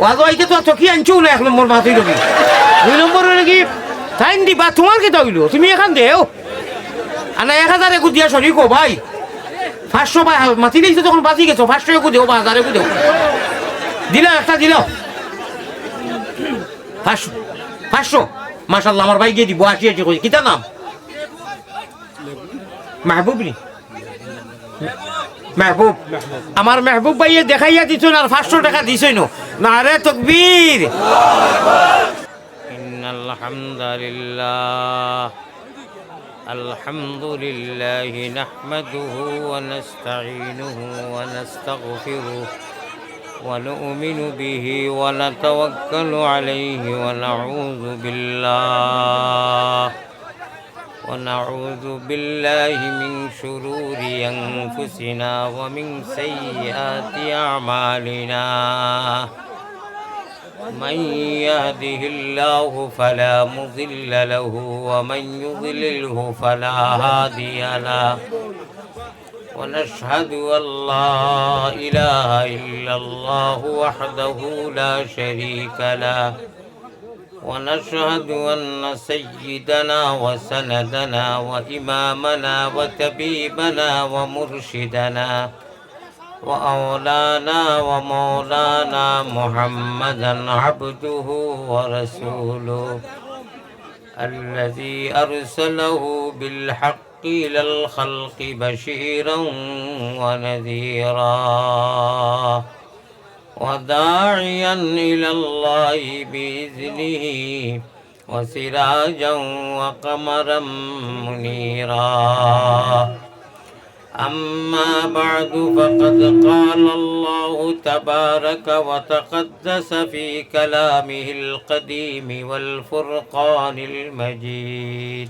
ওয়াজ আইতে তো চকি আনছো না 1 নম্বর মাথায় রবি 2 নম্বর হলো কি টাইম দিবা তোমার কি হইলো তুমি এখান দেও আনা 1000 একু দিয়া সরি কো ভাই 500 ভাই মাটি দিয়েছো তখন বাজি গেছো 500 একু দেও 1000 একু দেও দিলা একটা দিলা 500 মাশাআল্লাহ আমার ভাই গিয়ে দিব আসি আসি কই কিটা নাম মাহবুব নি মেহবুব আমার মেহবুব ভাইয়ে দেখাইয়া দিছ না 500 টাকা দিছই না রে তাকবীর ইন্নাল হামদুলিল্লাহ আলহামদুলিল্লাহি নাহমাদুহু ওয়া নাস্তাঈনুহু ওয়া নাস্তাগফিরুহু ওয়া নু'মিনু বিহি ওয়া নাতাওয়াক্কালু আলাইহি ওয়া নাউযু বিল্লাহ ونعوذ بالله من شرور أنفسنا ومن سيئات أعمالنا من يهده الله فلا مضل له ومن يضلله فلا هادي له ونشهد أن لا إله إلا الله وحده لا شريك له ونشهد أن سيدنا وسندنا وإمامنا وطبيبنا ومرشدنا وأولانا ومولانا محمدا عبده ورسوله الذي أرسله بالحق إلى الخلق بشيرا ونذيرا وداعيا إلى الله بإذنه وسراجا وقمرا منيرا أما بعد فقد قال الله تبارك وتقدس في كلامه القديم والفرقان المجيد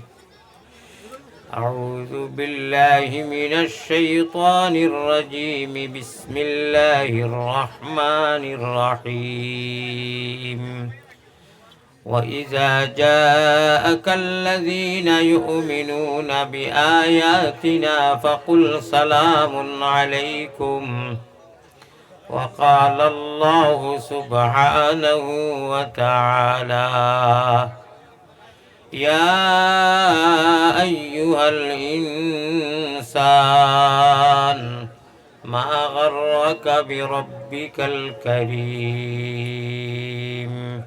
أعوذ بالله من الشيطان الرجيم بسم الله الرحمن الرحيم وإذا جاءك الذين يؤمنون بآياتنا فقل سلام عليكم وقال الله سبحانه وتعالى يا أيها الإنسان ما غرك بربك الكريم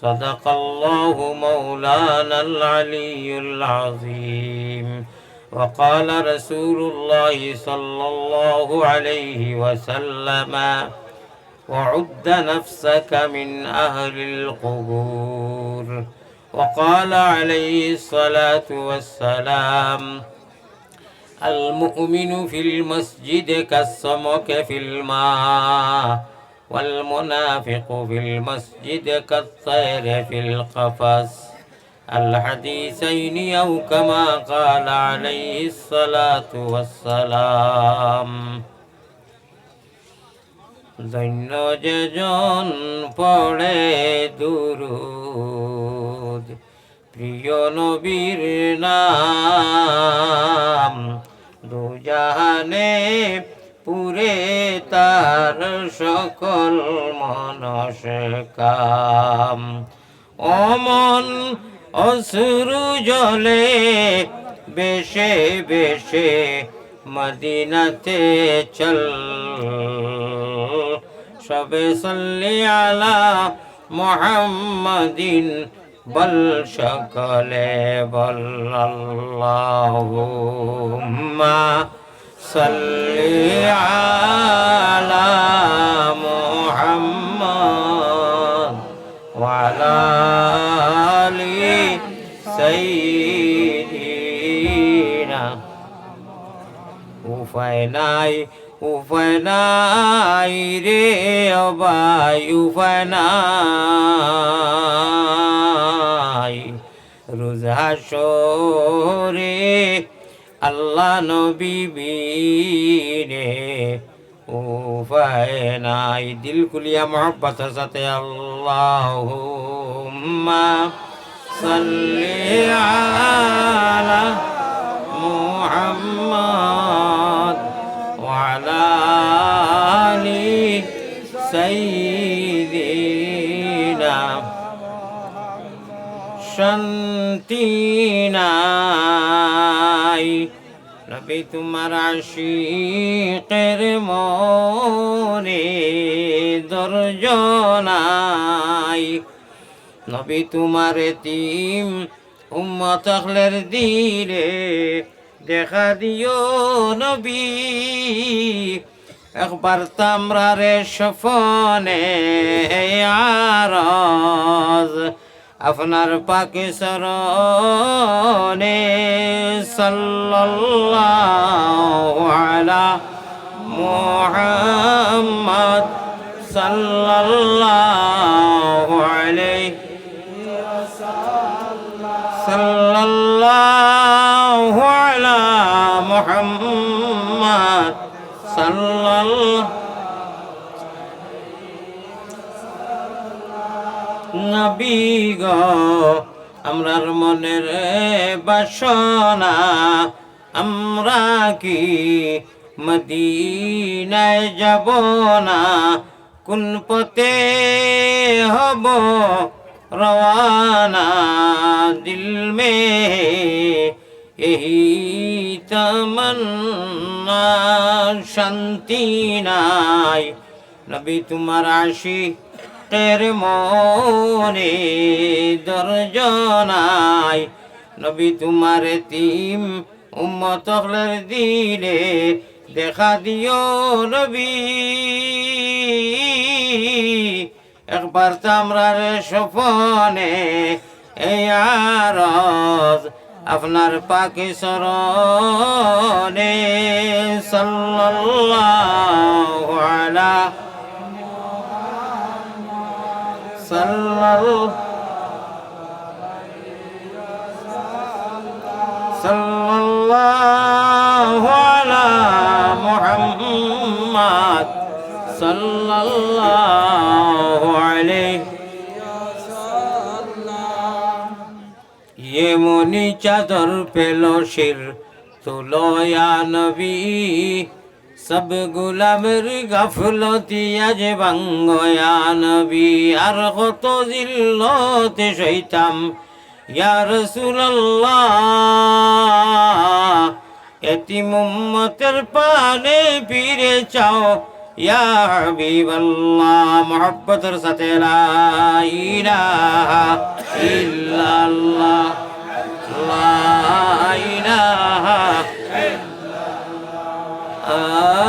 صدق الله مولانا العلي العظيم وقال رسول الله صلى الله عليه وسلم وعد نفسك من أهل القبور وقال عليه الصلاة والسلام المؤمن في المسجد كالسمك في الماء والمنافق في المسجد كالطير في القفص الحديثين أو كما قال عليه الصلاة والسلام ধন্য যেজন পড়ে দুরূদ প্রিয় নবীর নাম দুজাহানে পুরে তার সকল মনস কাম অমন অশ্রু জলে বেশে বেশে মদিনাতে চল সবে সাল্লি আলা মুহাম্মাদিন বল সকলে বল আল্লাহুম্মা সাল্লি আলা মুহাম্মাদ ওয়া আলা আলি সাইয়্যিদিনা উপায় নাই রে অবাই উপায় নাই রোজ হাসরে আল্লাহ নবী বিনে উপায় নাই দিল কুলিয়া মোহব্বতের সাথে আল্লাহুম্মা সাল্লি আলা মুহাম্মাদ ওয়া আলা আলি সাইয়্যিদিনা শান্তি নাই। নবী তোমার আশিকের মনে ধৈর্য নাই। নবী তোমার এতিম উম্মত আখলের দিলে দেখা দিও নবী। একবার তামরারে সফনে আরজ আপনার পাকে সরনে সাল্লাল্লাহু আলা মুহাম্মদ সাল্লাল্লাহু আলাইহি সাল্লাল্লাহু আলা মুহাম্মদ সাল্লাল্লাহু নবী গো আমরার মনের বাসনা আমরা কি মদিনায় যাব না? কোন পথে হব রওয়ানা? দিল মে यही तमन्ना শান্তি নাই। নবী তোমার আশিকের মনে ধৈর্য নাই। নবী তোমার এতিম উম্মত আখলের দিলে দেখা দিও নবী। একবার তামরার সপনে এই আরজ আপনার পাকে সরনে সাল্লাল্লাহু আলা সাল্লাল্লাহু আলা মুহাম্মদ সাল্লাল্লাহু আলাইহি ये मोनी चादर पेलो शिर तुलोया नबी सब गुलामेर गाफलती आज भांगया नबी আর কত জিল্লতে সইতাম ইয়া রাসূলুল্লাহ এতিম উম্মতের পানে ফিরে চাও ইয়া হাবিবাল্লাহ মুহাব্বতের সাথে লা ইলাহা ইল্লাল্লাহ লা ইলাহা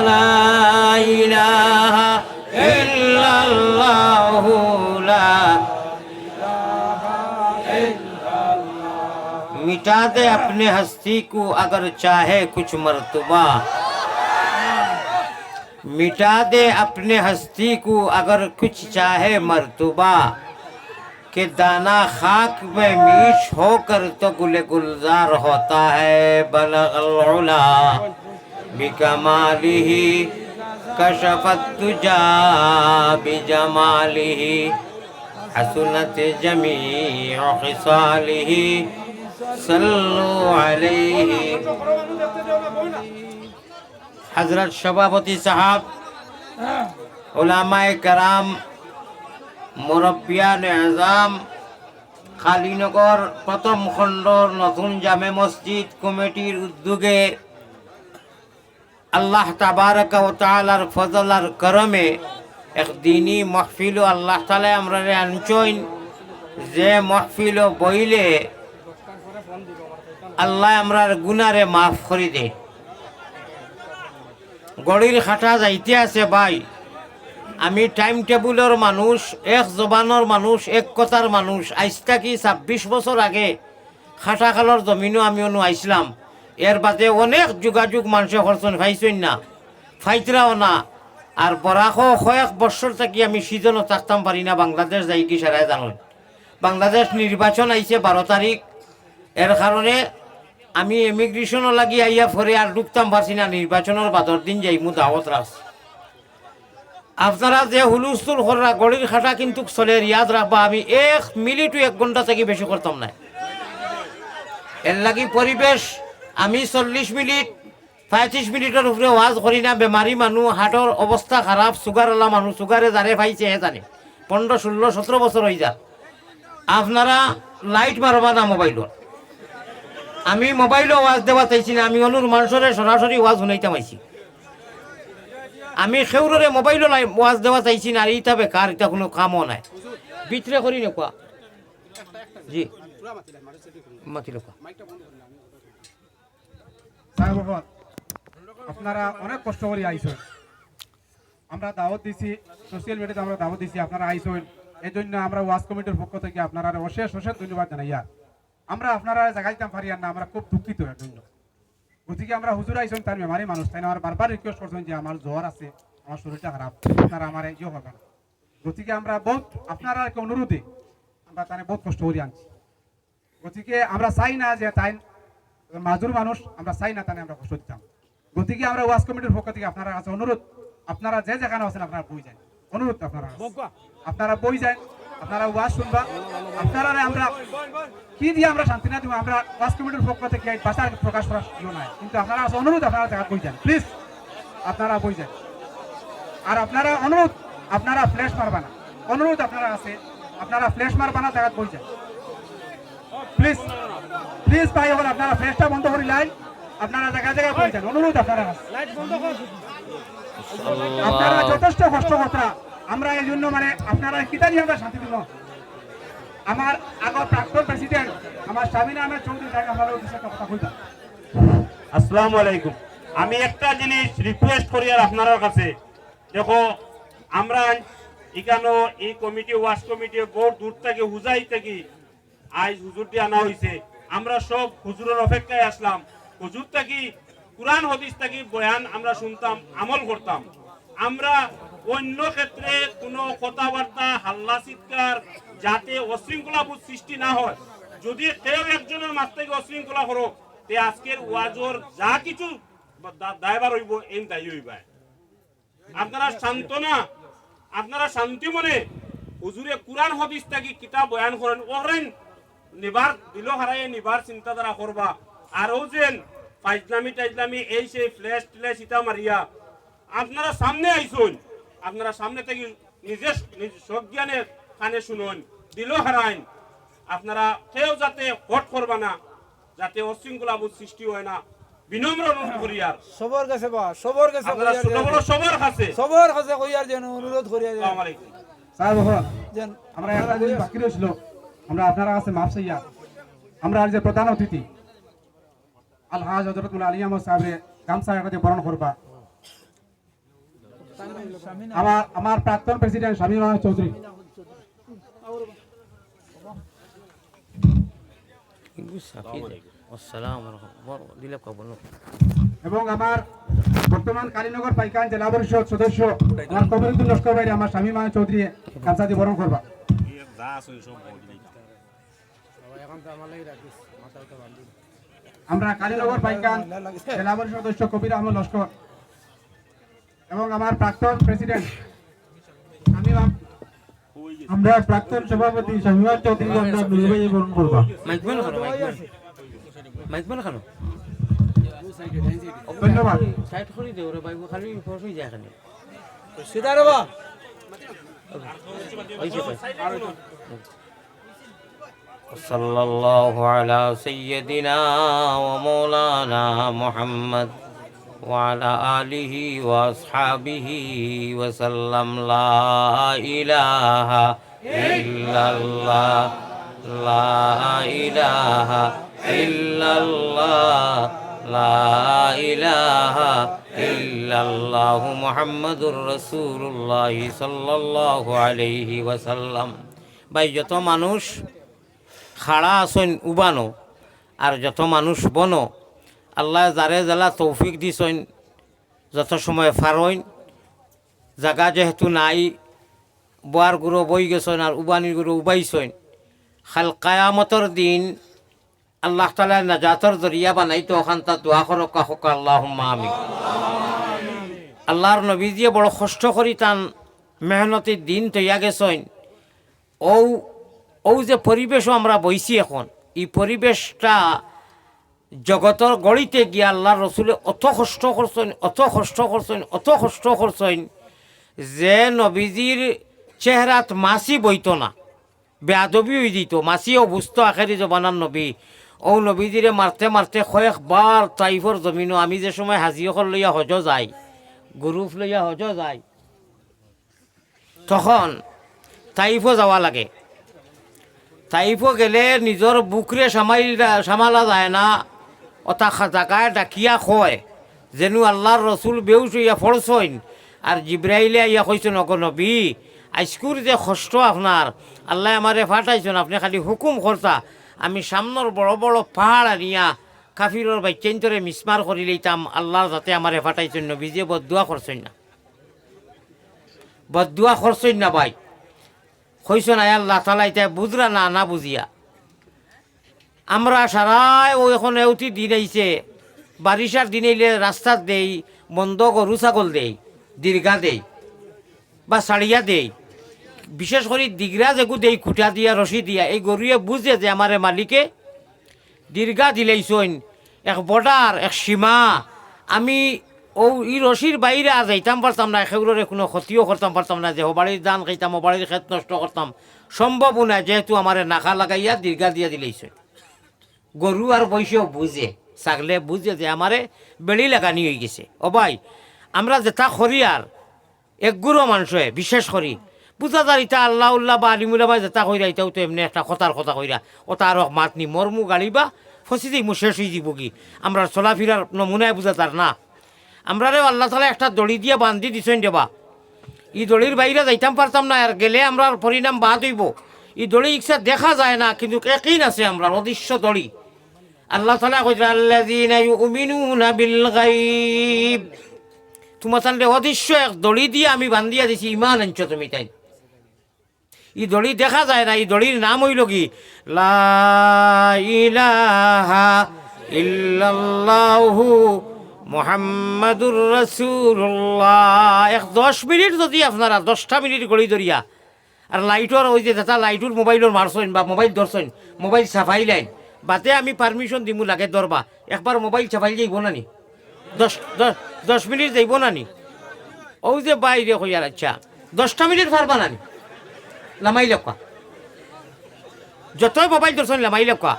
লা ইলাহা ইল্লাল্লাহ লা मिटा दे अपने हस्ती को अगर चाहे कुछ मर्तबा मिटा दे अपने हस्ती को अगर कुछ चाहे मर्तबा के दाना खाक में मीश होकर तो गुले गुलजार होता है बलगल उला बिकमालिही कशफत तुजा बिजमालिही हसनत जमीअ खिसालिही सल्लु अलैहि हजरत सभापति साहब उलामाए कराम मुरब्बियान आज़ाम खालीनगर प्रथम खंडर नतून जामे मस्जिद कमिटिर उद्योगे अल्लाह तबारक व ताआलार फजलार करमे एक दीनी महफिल अल्लाह ताला आमरारे आनचोइन जे महफिल बइले अल्लाह आमरार गुनारे माफ करि दे गड़िर खाटा जाइते आछे भाई आमी टाइम टेबुलर मानुष एक जबानर मानुष एक कथार मानुष आज थाकी 26 बछर आगे खाटाखालर जमिनो आमी ओनु आइसलाम एर बादे अनेक जोगाजोग मानुषे खरचन पाइछेन ना फाइतराओ ना और बराखो कयेक बछर थाकी आमी सिजनो थाकताम पारि ना बांग्लादेश जाई कि साराय जानो बांग्लादेश निर्वाचन आइছে 12 तारिख एर कारणे আমি ইমিগ্রেশনও লাগি আইয়া পরে আর ঢুকতাম পারছি না নির্বাচনের বাদর দিন যাইমু দাওয়াত রাখছি আপনারা যে হুলুস্থুল করা গড়ির খাটা কিন্তু চলে ইয়াদ রাখবা আমি 1 মিনিট 1 ঘন্টা থেকে বেশি করতাম না এর লাগি পরিবেশ আমি 40 মিনিট 35 মিনিটের উপরে ওয়াজ করি না বেমারি মানুষ হার্টের অবস্থা খারাপ সুগারওয়ালা মানুষ সুগারে যারে পাইছে হে জানে 15 16 17 বছর হয়ে যা আপনারা লাইট মারবা না মোবাইলত। আমি মোবাইলও ওয়াজ দেওয়া চাইছি না, আমি অনুর মানুষরে সরাসরি ওয়াজ শুনাইতাম আইছি। আমি সেউরে মোবাইলও ওয়াজ দেওয়া চাইছি না, আর ইটা বেকার, এটা কোনো কামও নাই। বিতরে করি নোকা জি মাতিল আপনারা অনেক কষ্ট করে আইসেন, আমরা দাওয়াত দিছি, সোশ্যাল মিডিয়াতে আমরা দাওয়াত দিছি, আপনারা আইসেন। এই জন্য আমরা ওয়াজ কমিটির পক্ষ থেকে আপনারা অশেষ অশেষ ধন্যবাদ জানাই। আমরা আপনারা জায়গাইতাম পারি না, আমরা খুব দুঃখিত এর জন্য। গতিকে আমরা হুজুর আইসেন, তার মেমারি মানুষ, তাই আমার বারবার রিকোয়েস্ট করছেন যে আমার জ্বর আছে, আমার শরীরটা খারাপ, আপনারা আমার ইয়ে হবেন। গতিকে আমরা বহুত আপনারা অনুরোধে আমরা তারা বহুত কষ্ট করে আনছি। গতিকে আমরা চাই না যে তাই মাজুর মানুষ, আমরা চাই না তাই আমরা কষ্ট দিতাম। গতিকে আমরা ওয়াজ কমিটির পক্ষ থেকে আপনারা কাছে অনুরোধ, আপনারা যে যেখানে আছেন আপনারা বই যান, অনুরোধ আপনারা বই যান, আপনারা ওয়াজ শুনবা। আপনারা আমরা কি দিয়ে আমরা শান্তি না দিব, আমরা ওয়াজ কমিটির পক্ষ থেকে ভাষা প্রকাশ করার নাই, কিন্তু আপনারা কাছে অনুরোধ আপনারা জায়গা বই যান, প্লিজ আপনারা বই যান। আর আপনারা অনুরোধ, আপনারা ফ্ল্যাশ মারবা না, অনুরোধ আপনারা আছে, আপনারা ফ্ল্যাশ মারবা না, জায়গা বই যান প্লিজ। প্লিজ ভাই, এখন আপনারা ফ্ল্যাশটা বন্ধ করি লাই, আপনারা জায়গায় জায়গায় বই যান, অনুরোধ আপনারা। আপনারা যথেষ্ট কষ্ট কথা, আমরা এই জন্য মানে আপনারা কিতারি আমরা শান্তি দিব। আমার আগর প্রাক্তন প্রেসিডেন্ট আমার স্বামী নামের চৌধুরী সাহেব আমার উদ্দেশ্যে কথা বলতাম। আসসালামু আলাইকুম। আমি একটা জিনিস রিকোয়েস্ট করি আর আপনার কাছে, দেখো আমরা এখানে এই কমিটি ওয়াশ কমিটি বহুত দূর থেকে হুজাই থেকে আজ হুজুরটি আনা হয়েছে। আমরা সব হুজুরের অপেক্ষায় আসলাম। হুজুর থেকে কুরআন হাদিস থেকে বয়ান আমরা শুনতাম, আমল করতাম। আমরা অন্য ক্ষেত্রে কোনো কথাবার্তা হাল্লা চিৎকার যাতে অশৃঙ্খলাবোধ সৃষ্টি না হয়, যদি কেউ একজনের মাছ থেকে অশৃঙ্খলা করো, তে আজকের ওয়াজর যা কিছু দায়বার হইব এই দায়ী হইবা। আপনারা শান্ত না, আপনারা শান্তি মনে হুজুরে কুরআন হাদিস থেকে কিতাব বয়ান করেন, ওরেন নিবার দিল হারাই নিবার চিন্তাধারা করবা। আর ও যেন ফাইজলামি টাইজলামি এই সেই ফ্ল্যাশ টিলেশ ইটা মারিয়া আপনারা সামনে আইসুন, আপনারা সামনে থেকে নিজের সজ্ঞানের কানে শুনুন, দিল হারাইন। আপনারা কেউ যাতে হট করবা না, যাতে অশৃঙ্খলাবোধ সৃষ্টি হয় না, বিনম্র অনুরোধ করি। আর সবার কাছে বা সবার কাছে আপনারা ছোট বড় সবার কাছে কইয়ার যেন অনুরোধ করিয়া যেন। আসসালামু আলাইকুম স্যার বাবা, যেন আমরা একটা জিনিস বাকি রয়েছিল, আমরা আপনারা কাছে মাফ চাইয়া, আমরা আর যে প্রধান অতিথি আলহাজ হযরতুল আলী আহমদ সাহেবের গামছা একাতে বরণ করবা। আমার প্রাক্তন প্রেসিডেন্ট শামীম আহমেদ চৌধুরী এবং আমার বর্তমান কালীনগর পাইকান জেলা পরিষদ সদস্য আমার কবিরুদ্দিন লস্কর ভাই আমার শামীম আহমেদ চৌধুরী গামছা দিয়ে বরণ করবা। আমরা কালীনগর পাইকান জেলা পরিষদ সদস্য কবির আহমদ লস্কর এবং আমার প্রাক্তন প্রেসিডেন্ট আমরা প্রাক্তন সভাপতি শামীম আহমেদ চৌধুরী আমরা মিলভাই বরণ করবা। ধন্যবাদ। সিদারবা সাল্লাল্লাহু আলা সাইয়্যিদিনা ওয়া মাওলানা মুহাম্মদ ওয়া আলা আলিহি ওয়া আসহাবিহি ওয়া সাল্লাম। লা ইলাহা ইল্লাল্লাহ, লা ইলাহা ইল্লাল্লাহ, লা ইলাহা ইল্লাল্লাহু মুহাম্মাদুর রাসূলুল্লাহ সাল্লাল্লাহু আলাইহি ওয়াসাল্লাম। ভাই, যত মানুষ খাড়া আছেন উবানো আর যত মানুষ বনো, আল্লাহ যারে জ্বালা তৌফিক দিছেন, যত সময় ফারইন জায়গা যেহেতু নাই, বোয়ার গুঁড়ো বই গেছেন আর উবানির গুঁড়ো উবাইছেন, খাল কায়ামতর দিন আল্লাহ তাআলা নাজাতর জরিয়া বানাইতো, ওখান তা দোয়া করো কাহক আল্লাহুম্মা আমিন। আল্লাহর নবীজিয়ে বড় কষ্ট করি তান মেহনতির দিন তৈয়া গেছেন। ও যে পরিবেশও আমরা বইছি এখন, এই পরিবেশটা জগতর গড়িতে গিয়া আল্লাহর রসুলে অত কষ্ট করছেন, অত কষ্ট করছেন, অত কষ্ট করছেন যে নবীজির চেহারাত মাসি বইত না, বেয়াদবি হয়ে দিত মাসিও বুঝতো আখেরি জবানার নবী ও নবীজিরে মারতে মারতে কয়েকবার তাইফর জমিনও আমি যে সময় হাজিসকল লইয়া হজ যাই গ্রুপ লইয়া হজ যাই তখন তাইফও যাওয়া লাগে তাইফও গেলে নিজের বুকরে সামালা যায় না অতা জাগায় ডাকিয়া কয় যেন আল্লাহর রসুল বেউস ইয়া ফরসইন আর জিব্রাইলে ইয়া কইছেন অক নবী আজকুর যে কষ্ট আপনার আল্লাহ আমারে ফাটাইছেন আপনি খালি হুকুম করতা আমি সামনের বড় বড় পাহাড় আনিয়া কাফিরর বাইচেন্তরে মিসমার করি লইতাম আল্লাহর যাতে আমারে ফাটাইছেন নবী যে বদুয়া করছেন না বদুয়া করছেন না ভাই কইছেন আয় আল্লাহ তালা এটা বুঝরা না না বুঝিয়া আমরা সারাই ও এখন এউতি দিন আইছে বারিশার দিন আইলে রাস্তার দেই বন্ধ গরু ছাগল দেই দীর্ঘা দেই বা সাড়িয়া দেই বিশেষ করে দিগরা যেগু দেই খুঁটা দিয়া রশি দিয়া এই গরুয়ে বুঝে যে আমারে মালিকে দীর্ঘা দিলেইছইন এক বর্ডার এক সীমা আমি ও ই রশির বাইরে যাইতাম পারতাম না সেগুলোরে কোনো ক্ষতিও করতাম পারতাম না যে হবাড়ির দান খাইতাম হবাড়ির ক্ষেত নষ্ট করতাম সম্ভব না যেহেতু আমারে নাখা লাগাইয়া দীর্ঘা দিয়া দিলেইছইন গরু আর বৈশেও বুঝে ছাগলে বুঝে যে আমারে বেড়ি লাগানি হয়ে গেছে ও ভাই আমরা যেটা করি আর একগুড়ো মানুষে বিশেষ করি বুঝা যার ইটা আল্লাহ উল্লাহ বা আলিমুল্লা বা যেটা কইরা এটাও তো এমনি একটা কথার কথা কইরা ওটা আর মাত নি মরমু গাড়ি বা ফসি দিই মু শেষ হয়ে যাব কি আমরা চলাফিরার নমুনায় বুঝা তার না আমরা রে আল্লাহ তালা একটা দড়ি দিয়ে বান্ধি দিছেন দেবা ই দড়ির বাইরে যাইতাম পারতাম না আর গেলে আমরা পরিণাম বাদ হইব ই দড়ি ইচ্ছা দেখা যায় না কিন্তু একই আছে আমরা অদৃশ্য দড়ি আল্লাহ তালা কইরা আল্লাযীনা ইউমিনুনা বিল গায়ব তোমার তাহলে অদৃশ্য এক দড়ি দিয়ে আমি বান্ধিয়া দিছি ইমান আনছ তুমি তাই ই দড়ি দেখা যায় না এই দড়ির নাম হইল কি লা ইলাহা ইল্লাল্লাহু মুহাম্মাদুর রাসূলুল্লাহ 10 মিনিট যদি আপনারা 10টা মিনিট গড়ি ধরিয়া আর লাইটর ওই যে যেটা লাইটর মোবাইলর মারছেন বা মোবাইল ধরছেন মোবাইল সাফাই লাইন বাতে আমি পারমিশন দিমু লাগে ধরবা একবার মোবাইল সাফাই যাইব না নি 10 মিনিট যাইব না নি ওই যে বাইরে কইয়ার আচ্ছা 10টা মিনিট পারবা না নি লামাই লেখা যতই মোবাইল ধরছেন লামাই লেখা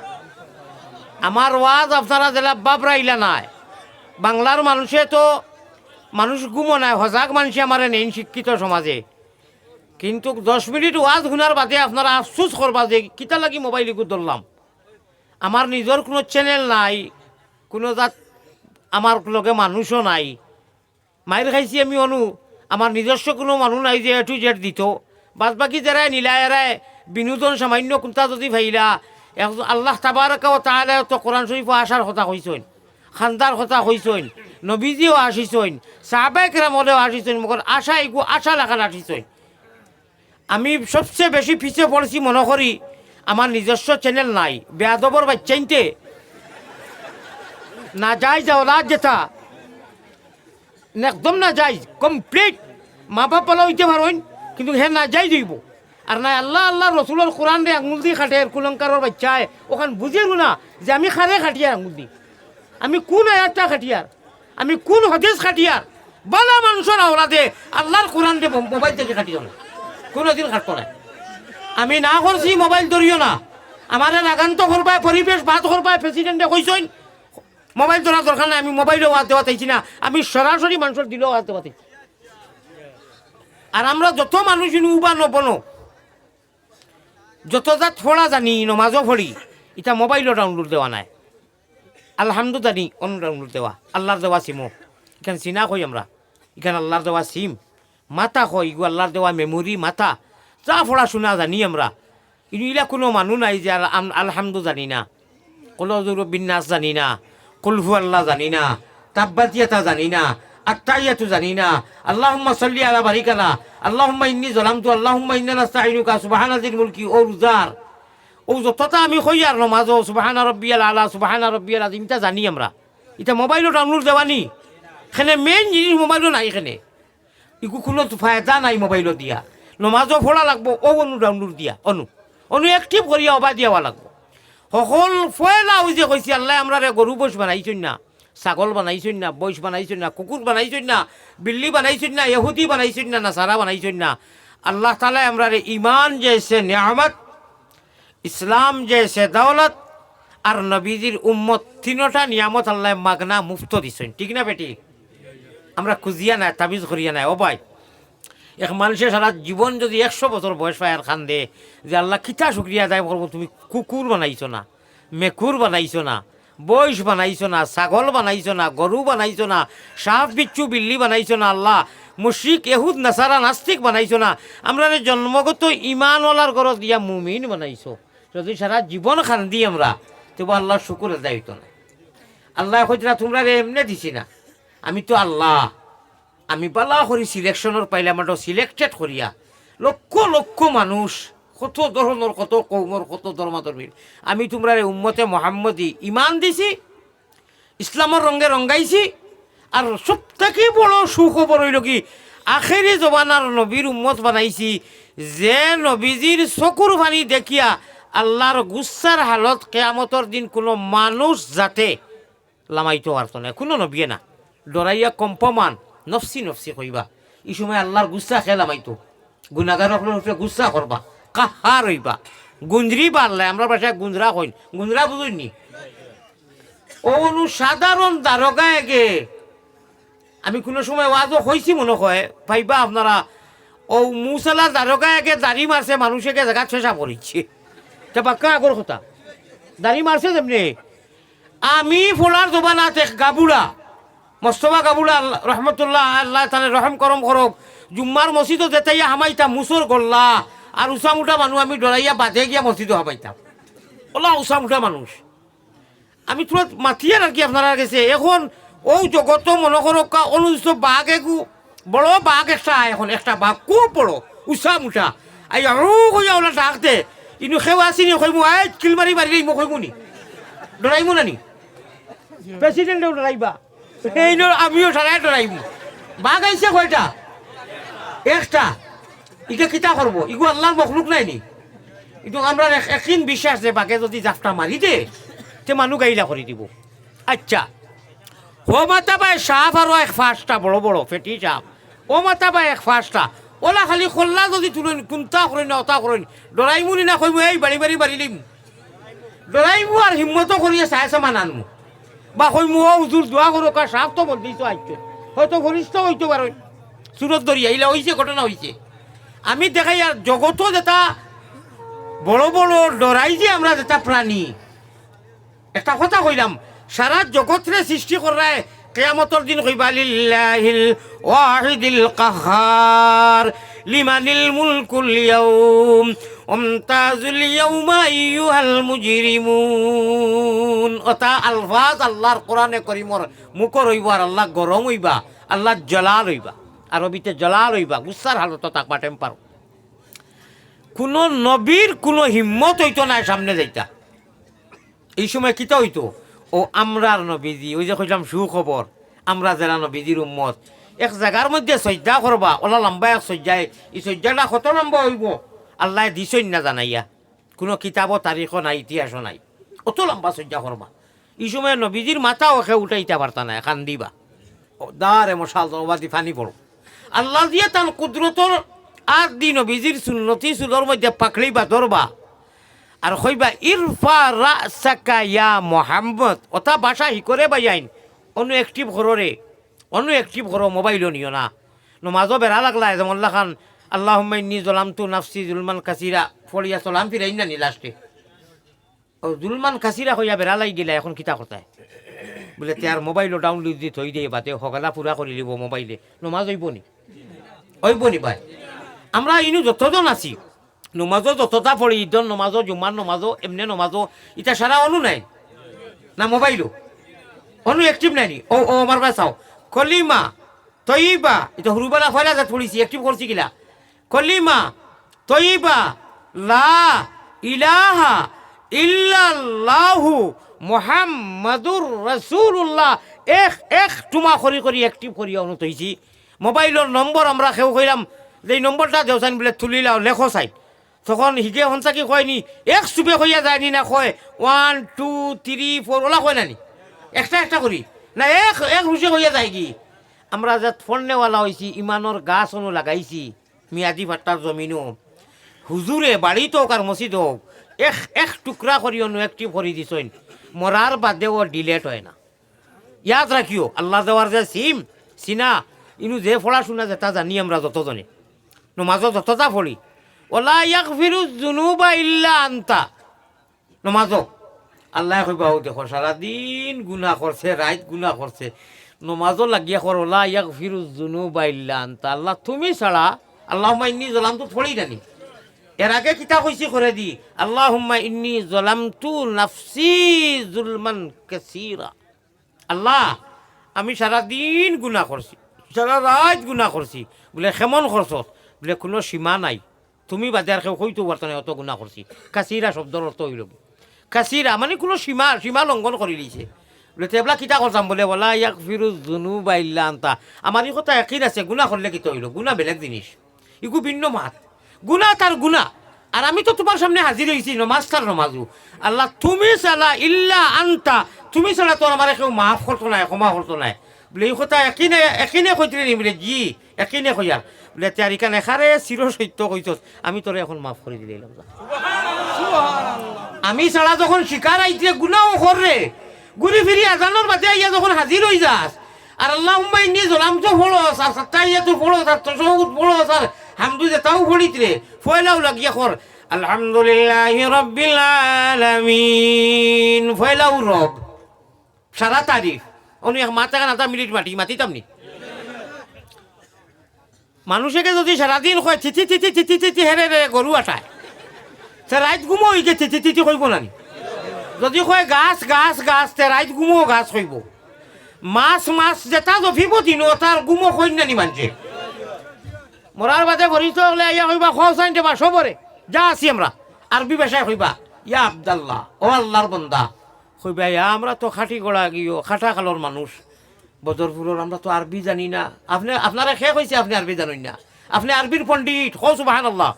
আমার ওয়াজ আপনারা জেলা বাবরাইলা নাই বাংলার মানুষে তো মানুষ গুমো নাই সজাগ মানুষে আমার নেই শিক্ষিত সমাজে কিন্তু 10 মিনিট ওয়াজ শুনার বাদে আপনারা আফসোস করবা যে কিতা লাগি মোবাইল ইগু ধরলাম আমার নিজের কোনো চ্যানেল নাই কোনো জাত আমার লগে মানুষও নাই মায়ের খাইছি আমি অনু আমার নিজস্ব কোনো মানুষ নাই যে এ টু জেড দিত বাদ বাকি যারা নীলা এরায় বিনোদন সামান্য কোনটা যদি ভাইলা আল্লাহ তাবারাকা ওয়া তাআলা তো কোরআন শরীফ আসার কথা কইছেন খান্দার কথা কইছেন নবীজিও আসিছেন সাহাবায়ে কেরামও আসিছেন মগর আশা এগু আশা লাগান আসিছেন আমি সবচেয়ে বেশি পিছিয়ে পড়েছি মনে করি আমার নিজস্ব চ্যানেল নাই বেয়াদবর বাচ্চাইতে না যাই যাওয়া যেটা একদম না যাই কমপ্লিট মা বাপ পালা হইতে পারেন কিন্তু হে না যাই যাইব আর না আল্লাহ আল্লাহ রসুলের কোরআন রে আঙুল দিয়ে খাটে কুলঙ্কারের বাচ্চায় ওখান বুঝিয়ে না যে আমি খারে খাটিয়ার আঙুল দিই আমি কোন আয়াতটা খাটিয়ার আমি কোন হদিস খাটিয়ার বালা মানুষের আওলাদে আল্লাহর কোরআন রে মোবাইল থেকে খাটিও না কোনোদিন খাটতো না আমি না করছি মোবাইল ধরিও না আমার লাগান্ত করবায় পরিবেশ বাদ করবায় প্রেসিডেন্টে কইছেন মোবাইল ধরা দরকার নাই আমি মোবাইলও হাত দেওয়া চাইছি না আমি সরাসরি মানুষের দিলেও হাত দেওয়া চাইছি আর আমরা যত মানুষ উবা নবনো যত যা থোড়া জানি নমাজও ফড়ি এটা মোবাইলও ডাউনলোড দেওয়া নাই আলহামদু জানি অন্য ডাউনলোড দেওয়া আল্লাহর দেওয়া সিমও এখানে চিনা কই আমরা এখানে আল্লাহর দেওয়া সিম মাথা কই ইগু আল্লাহর দেওয়া মেমোরি মাথা যা পড়াশোনা জানি আমরা কিন্তু ইলা কোনো মানুষ নাই যে আলহামদু জানি না কলজুর বিন্যাস জানি না কুলহু আল্লাহ জানি না তাব্বাতিয়াতা জানি না আত্তাইয়াতু জানি না আল্লাহুম্মা সাল্লি আলা বারিকালা আল্লাহুম্মা ইন্নী যালামতু আল্লাহুম্মা ইন্না নাস্তাঈনুকা সুবহানাল্লাযিল মুলকি ও রুজার ও যতটা আমি কই আর নামাজ সুবহানা রাব্বিয়াল আলা সুবহানা রাব্বিয়াল আযীমটা জানি আমরা এটা মোবাইলও ডাউনলোড দেওয়ানি এখানে মেইন জিনিস মোবাইলও নাই এখানে ইকু কোনো ফায়দা নাই মোবাইলও দিয়া নমাজও পড়া লাগবো ও অনু ডাউনলোড দিয়া অনু অ্যাক্টিভ করিয়া অবা দিয়াওয়া লাগবো সকল ফয়লা ওই যে কইছি আল্লাহ আমরা গরু বৈশ বানাইছেন না ছাগল বানাইছেন না বৈশ বানাইছেন না কুকুর বানাইছেন না বিল্লি বানাইছেন না ইহুদি বানাইছেন না সারা বানাইছেন না আল্লাহ তাআলা আমরা ইমান যে নিয়ামত ইসলাম যে সে দৌলত আর নবীজির উম্মত তিনটা নিয়ামত আল্লাহ মাগনা মুফত দিছেন, ঠিক না বেটি? আমরা খুঁজিয়া নাই, তাবিজ করিয়া নাই। ও ভাই, এক মানুষের সারা জীবন যদি 100 বছর বয়স পায় আর খান্দে যে আল্লাহ কিতা শুক্রিয়া আদায় করবো, তুমি কুকুর বানাইছো না, মেকুর বানাইছো না, বয়স বানাইছো না, ছাগল বানাইছো না, গরু বানাইছো না, সাপ বিচ্ছু বিল্লি বানাইছো না, আল্লাহ মুশরিক এহুদ নাসারা নাস্তিক বানাইছো না, আমরা জন্মগত ইমানওয়ালার ঘরত দিয়া মুমিন বানাইছো। যদি সারা জীবন খান্দি আমরা, তবু আল্লাহর শুকুর আদায় হইতো না। আল্লাহ হইতো না তোমরা এমনি দিছি না, আমি তো আল্লাহ, আমি বালা করি সিলেকশনের পাইলাম, একটা সিলেক্টেড করিয়া লক্ষ লক্ষ মানুষ, কত ধরনের, কত কৌমর, কত ধর্মাধর্মীর, আমি তোমরা উম্মতে মোহাম্মদী ইমান দিছি, ইসলামের রঙে রঙ্গাইছি। আর সব থেকে বড় সুখবর হইল কি, আখেরি জবানার নবীর উম্মত বানাইছি, যে নবীজির চকুর পানি দেখিয়া আল্লাহর গুচ্ছার হালত কেয়ামতর দিন কোনো মানুষ যাতে লামাইতে পারত না, কোনো নবিয়ে না, ডরাইয়া কম্পমান নফসি নফসি কইবা। এই সময় আল্লাহর গুচ্ছা খেলামাইতো, গুণাগার গুচ্ছা করবা, কাহার হইবা, গুঞ্জরি বাড়লে, আমরা বাসায় গুঞ্জরা কইন, গুঞ্জরা বুঝুননি? ও সাধারণ দারোগা এগে, আমি কোনো সময় ওয়াজও হয়েছি মনে হয় পাইবা আপনারা, ও মুসালা দারোগা এগে দাড়ি মারছে, মানুষকে জায়গা চেষ্টা করিচ্ছে, তা বাক্কা আগর কথা দাড়ি মারছে তেমনি। আমি ফোলার জবানাতে গাবুড়া মস্তফা গাবুড়া রহমতুল্লাহ, আল্লাহ তাহলে রহম করম করক, জুম্মার মসজিদও যেতাইয়া হামাইতাম মুসর গল্লা, আর উষামুঠা মানুষ আমি ডরাইয়া বাঁধে গিয়া মসজিদও হামাইতাম, ওলা উষামুঠা মানুষ। আমি তোমার মাতিয়ার আর কি আপনারা গেছে এখন ও জগত মনে করকা অনুষ্ঠিত বাঘ এগু বড় বাঘ একটা, এখন একটা বাঘ খুব বড় উষামুঠা, আই আরো কইয়া ওলা ডাকতে ইনু খেউ আসিনি, কইমু আই কিলমারি মারি মোক কইমু নি, ডরাইমু নানি? প্রেসিডেন্টেও ডরাইবা, এই আমিও সারাই ডরাইমু। বাঘ আইছে কয়টা? একটা। ইটা কিতা করবো, ইগু আল্লাহর মখলুক নাই নি? কিন্তু আমরা একদিন বিশ্বাস যে বাঘে যদি জাফটা মারি দে তে মানুষ গাইলা করে দিব। আচ্ছা, ও মাতা বাই সাপ আরো এক ফাঁসটা বড় বড় ফেটি সাপ, ও মাতা বাই এক ফাঁসটা, ওলা খালি খোল্লা যদি তুলেন কোনটা করেন না অতা করেন, ডরাইমু নি না কইমু এই বাড়ি বাড়ি বাড়ি দিম, ডরাইমু আর হিম্মত করিয়া চাই চামান আনমু, বা কইমু ও হুজুর দোয়া করো কা সাপ তো বলতেই তো আইছে, হয়তো ঘনিষ্ঠ হইতে পারে, সুরত দরিয়া ইলা হইছে, ঘটনা হইছে। আমি দেখাই আর জগত যেটা বড় বড় ডরাই যে আমরা যেটা প্রাণী, একটা কথা কইলাম, সারা জগৎরে সৃষ্টি করায় কিয়ামতের দিন কইবা লিল্লাহিল ওয়াহিদিল কাহার লিমানিল মুলকুল ইয়াউম আমতাজুল ইয়াউমা আইয়ুহাল মুজরিমুন। ওটা আলফাজ আল্লাহর কোরআনে করিমর মুখর হইবা, আর আল্লাহ গরম হইবা, আল্লাহ জলাল হইবা, আরবিতে জলাল হইবা, গুসার হালত তাকবা টেম্পার। কোনো নবীর কোনো হিম্মত হইতো না সামনে যাইতা। এই সময় কিতা হইতো, ও আমরার নবীজি, ওই যে কইলাম সুখবর, আমরা যারা নবীজির উম্মত, এক জায়গার মধ্যে সজ্জা করবা, ওলা লম্বা এক সজ্জায়, এই সজ্জাটা কত লম্বা হইব আল্লাহ দিছই না জানাইয়া, কোনো কিতাবও তারিখও নাই, ইতিহাসও নাই, অত লম্বা সজ্জা করবা। এই সময় নবীজির মাথা ওকে উঠাইতে পারতা না, খান দিবা দাঁড়ে মশাল দরবাদি ফানি পড়ো, আল্লাহ দিয়ে তার কুদরতর আর দি নবীজির সুন্নতি চুলোর মধ্যে পাকড়ি বা ধরবা, আর কইবা ইরফা রাসাকা ইয়া মুহাম্মদ। ওটা ভাষা হিকরে বাইন অন্য অ্যাক্টিভ ঘরে, অন্য অ্যাক্টিভ ঘর, মোবাইলও নিও না। নমাজও বেড়া লাগলা যেমন খান আল্লাহুম্মা ইন্নী যালামতু নাফসি জুলমান কাসিরা ফড়িয়া সালাম ফিরাই না নি লাস্টে, ও জুলমান কাসিরা হইয়া বেড়া লাগি গেলা, এখন কিতা কথায় বলে তার মোবাইলও ডাউনলোড দি থই দিয়ে বাতে সকালা পুরা করে লিব মোবাইলে, নমাজ হইব নি? হইব নি ভাই? আমরা ইনু যতজন আছি নমাজও যতটা পড়ি, ঈদর নমাজও, জুম্মার নমাজও, এমনি নমাজও, এটা সারা অনু নাই না, মোবাইলও অনু অ্যাক্টিভ নাই নি? ও ও আমার কাছে চাও কলিমা তৈবা, এটা হুরুবালা ফয়লা যা পড়িছি, অ্যাক্টিভ করছি কিলা? কলিমা তৈবা লা ইলাহা ইল্লাল্লাহু মুহাম্মাদুর রাসূলুল্লাহ, এক টুমা করি করি অ্যাক্টিভ করিয়া অনু তৈছি। মোবাইলের নম্বর আমরা কেউ কইলাম যে এই নম্বরটা দেওসাইন বলে তুলিলাও লেখো চাই, তখন হিগে হনসাকি কয়নি এক চুপে কইয়া যায়নি না, কয় 1 2 3 4 ওলা কয় নানি, একটা একটা করি না, এক এক রুচি কইয়া যায় কি। আমরা যে ফোন নেওয়ালা হয়েছি, ইমানোর গাছ অনু লাগাইছি মিয়াদি ভাট্টার জমিনও, হুজুরে বাড়িত হোক আর মসজিদ হোক, এক টুকরা করিও নো একটি ভরি দিছইন মরার বাদেও ডিলেট হয় না ইয়াদ রাখিও আল্লাহ দেওয়ার যে সিনা ইনু যে পড়াশোনা যেটা জানি আমরা যতজনে নমাজও যতটা পড়ি ওলা ইয়াগফিরু যুনুবা ইল্লা আনতা নমাজও আল্লাহ কইবা ও দেখো সারাদিন গুনাহ করছে রাত গুনাহ করছে নমাজও লাগিয়া কর ওলা ইয়াগফিরু যুনুবা ইল্লা আনতা আল্লাহ তুমি ছাড়া আল্লাহুম্মা ইন্নী যালামতু পড়ি জানি এর আগে কিতা কইছি করে দি আল্লাহুম্মা ইন্নী যালামতু নাফসি যুলমান কাসীরা আল্লাহ আমি সারাদিন গুনাহ করছি সারা রাত গুনাহ করছি বলে কেমন করছত বলে কোনো সীমা নাই তুমি বাদে আর কেউ কইতো পারতো না অত গুনাহ করছি কাসীরা শব্দর অর্থ হইল কাসীরা মানে কোনো সীমা লঙ্ঘন করে দিছে বলে তেবলা কিতা করতাম বলে বলা ইয়াক ফিরু যুনুবা ইল্লা আনতা আমার এই কথা একই আছে গুনাহ করলে কিতা হইল গুনাহ বেলেগ জিনিস ইগু ভিন্ন মাত গুনাহ তার গুনাহ আর আমি তো তোমার সামনে হাজির হয়েছি নমাজ তার নমাজু আল্লাহ তুমি ছাড়া ইল্লা আনতা তুমি ছাড়া তো আমার কেউ মাফ করতো নাই ক্ষমা করতো নাই বলে এই কথা একিনে কইতে নি বলে জি একিনে কইয়ার বলে তারিখান এখারে চির সত্য কইছ আমি তোরে এখন মাফ করে দিলাম আমি ছাড়া যখন শিকার আইতে গুনাও কররে ঘুরি ফিরি আজানোর বাদে আইয়া যখন হাজির হয়ে যাস আর আল্লাহুম্মা ইন্নী যালামতু ফড়স আর সাত্তাইয়াতু ফড়স আর তাশাহুদ ফড়স আর হামদু যেটাও ফড়িত রে ফয়লাও লাগিয়া কর আলহামদুলিল্লাহি রাব্বিল আলামিন ফয়লাও রব সারা তারিফ উনি মাথা কানা মিনিট মাতিতাম নি মানুষকে যদি সারাদিন কয় থিতি থিতি থিতি থিতি হেরে রে গরু আটায় সে রাইত ঘুমো হইকে থিতি থিতি কইব নানি যদি কয় গাছ গাছ গাছ তে রাইত ঘুমো গাছ কইব মাছ যেটা জফিব দিন তার গুমো কইন নানি মানছে মরার বাদে ভরিত হলে ইয়া কইবা খসাইন দেবা সবরে যা আছি আমরা আরবি ভাষায় কইবা ইয়া আব্দাল্লাহ ও আল্লাহর বান্দা কইবা ইয়া আমরা তো খাটি গড়া গিয়ে খাটা কালোর মানুষ বদরপুরের আমরা তো আরবি জানি না আপনারা খেয়ে কইছে আপনি আরবি জানেন না আপনি আরবির পণ্ডিত হো সুবহানাল্লাহ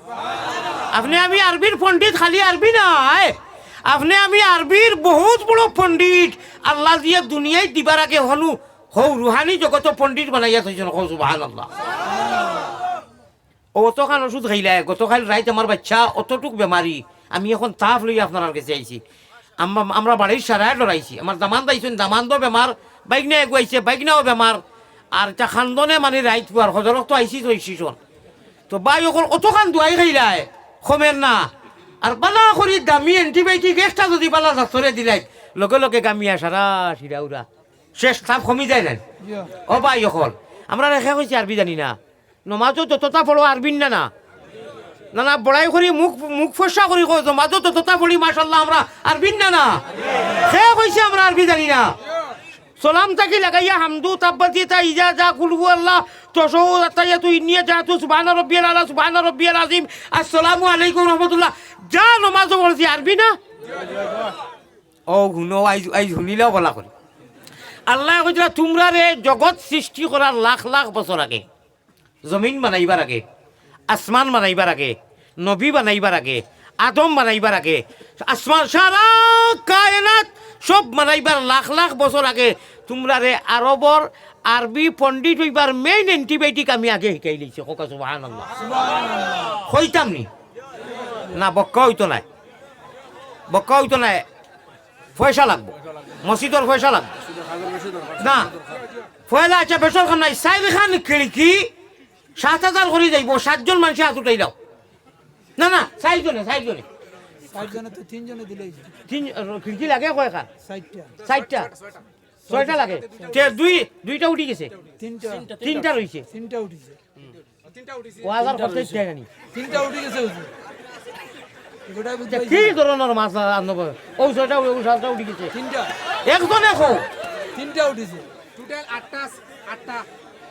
আপনি আমি আরবির পণ্ডিত খালি আরবি নাই আপনি আমি আরবির বহুত বড় পণ্ডিত আল্লাহ দিয়ে দুনিয়ায় দিবার আগে হনু হৌ রুহানি জগত পণ্ডিত বানাইয়া থৈছেন হো সুবহানাল্লাহ অতখান ওষুধ খাইলাই গতকাল রাইত আমার বাচ্চা অতটুক বেমারি আমি এখন তাফ লই আপনার কাছে আইছি আমরা বাড়ির সারায় লড়াইছি আমার দামান দাইছেন দামানও বেমার বাইকনা এগুয়াইছে বাইকনাও বেমার আর তা খান্দনে মানে রাইত পুয়ার হজরক তো আইসি তো আইসিছন তো বাই অকল অতখান দুয়াই খাইলাই কমের না আর বালা করি দামি এন্টিবায়োটিক একটা যদি বালা ডাক্তরে দিলাই লগে লগে গামিয়া সারা সিরা উরা শেষ তাপ কমি যায় না ও বাই অকল আমরা রেখা কইছি আরবি জানি না নমাজও যতটা পড়ো আরবিন না না না বড়াই করি মুখ ফসা করি কই নমাজও যতটা পড়ি মাশাআল্লাহ আমরা আরবিন না সে কইছে আমরা আরবি জানি না সালাম তাকি লাগাইয়া হামদু তাব্বাতি তা ইজা যা কুলহু আল্লাহ তাশাহুদ আতাইয়াতু ইন্নিয়া জাতু সুবহান রাব্বিয়াল আলা সুবহান রাব্বিয়াল আযীম আসসালামু আলাইকুম রাহমাতুল্লাহ যা নমাজ পড়ছি আরবি না ও গুনো আই শুনিলেও বলা করি আল্লাহ কইলা তোমরা রে জগৎ সৃষ্টি করার লাখ লাখ বছর আগে জমিন বানাইবার আগে আসমান বানাইবার আগে নবী বানাইবার আগে আদম বানাইবার আগে আসমান সারা কায়নাত সব বানাইবার লাখ লাখ বছর আগে তোমরা রে আরবর আরবি পণ্ডিত হইবার মেইন এন্টিবায়োটিক আমি আগে শিকাই লইছি কোকা সুবহানাল্লাহ হইতাম নি না বক্কা হইতো নাই পয়সা লাগবো মসজিদর পয়সা লাগবো না পয়লা আছে বেসর খান নাই সাইড খান খিড়কি 7,000 করে যাইব 7 জন মানুষ হাত উঠাই দাও না 4 জনে তো 3 জনে দিলেই খিড়কি লাগে কয়টা 60টা 6টা লাগে দুইটা উঠি গেছে তিনটা রইছে তিনটা উঠিছে ও হাজার করতে চাই জানি তিনটা উঠি গেছে গোটা বুঝতে কি ধরনের মাছ আনব ও 6টা ও 7টা উঠি গেছে তিনটা একজনে কও তিনটা উঠিছে টোটাল 8টা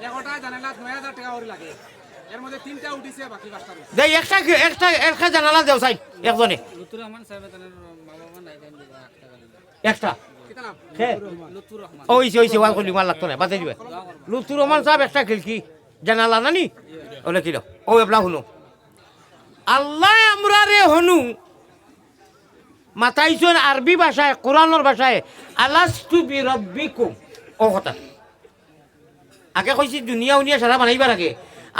11টা জানালা 9000 টাকা ওর লাগে এর মধ্যে 3টা উঠিছে বাকি 5টা রইছে দেই একটা জানালা দেও সাই একজনে লুতুর রহমান সাহেব তাদের মা বাবা নাই দেন দিবা 8 টাকা দিবা একটা কিতা নাম হে লুতুর রহমান ওইছে ওয়াল করলি মাল লাগতো না বাতাই দিবে লুতুর রহমান সাহেব একটা খিড়কি জানালা নানি ওলে কিলো ও এবলা হলো আল্লাহ আমরা রে হনু মাতাইছন আরবি ভাষায় কোরআনের ভাষায় আলাস্তু বিরাব্বিকুম ও কথা আগে কইছি দুনিয়া উনিয়া সারা বানাইবার আগে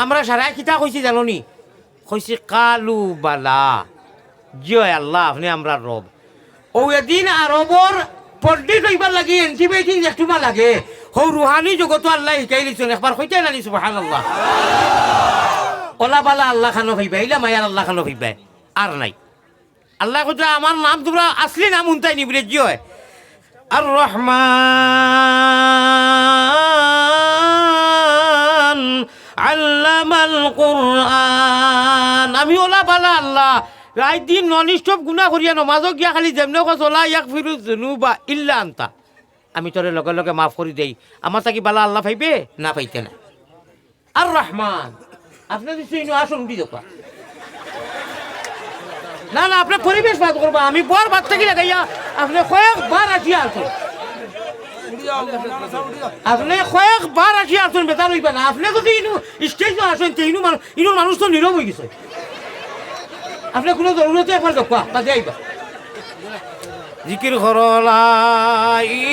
আমরা সারা কিতা কইছি জানো নি কইছি কালু বালা জয় আল্লাহ আপনি আমরা রব ও এদিন আরবর পর্দি লইবার লাগি এন্টিবায়োটিক একটুমা লাগে হৌ রুহানি জগতো আল্লাহ শিকাই দিছেন একবার হইতে নানি সুবহানাল্লাহ ওলা বালা আল্লাহ খানো ভাইবা ইলা মায়ার আল্লাহ খানো ভাইবা আর নাই আল্লাহ কোথা আমার নাম তোমরা আসলি নাম উনতাই নি বলে জয় আর রহমান আল্লামাল কুরআন আমি ওলা বালা আল্লাহ রাত দিন নন স্টপ গুনাহ করিয়া নমাজও গিয়া খালি যেমনে কলা ইয়াক ফিরু জুনুবা ইল্লা আনতা আমি তোরে লগে লগে মাফ করে দেই আমার তাকি বালা আল্লাহ পাইবে না পাইতে না আর রহমান আপনি যদি আসুন দি দোকা না না আপনি পরিবেশ বাদ করবা আমি বর বাদ থাকি লাগাইয়া আপনি কয়েকবার আসিয়া আসুন আপনি কয়েকবার আসিয়া আসুন বেতার হইবা না আপনি যদি স্টেজ আসেন ইনু মানুষ তো নীরব হয়ে গেছে আপনি কোনো জরুরতে একবার দেখা কাজে আইবা জিকির করো লা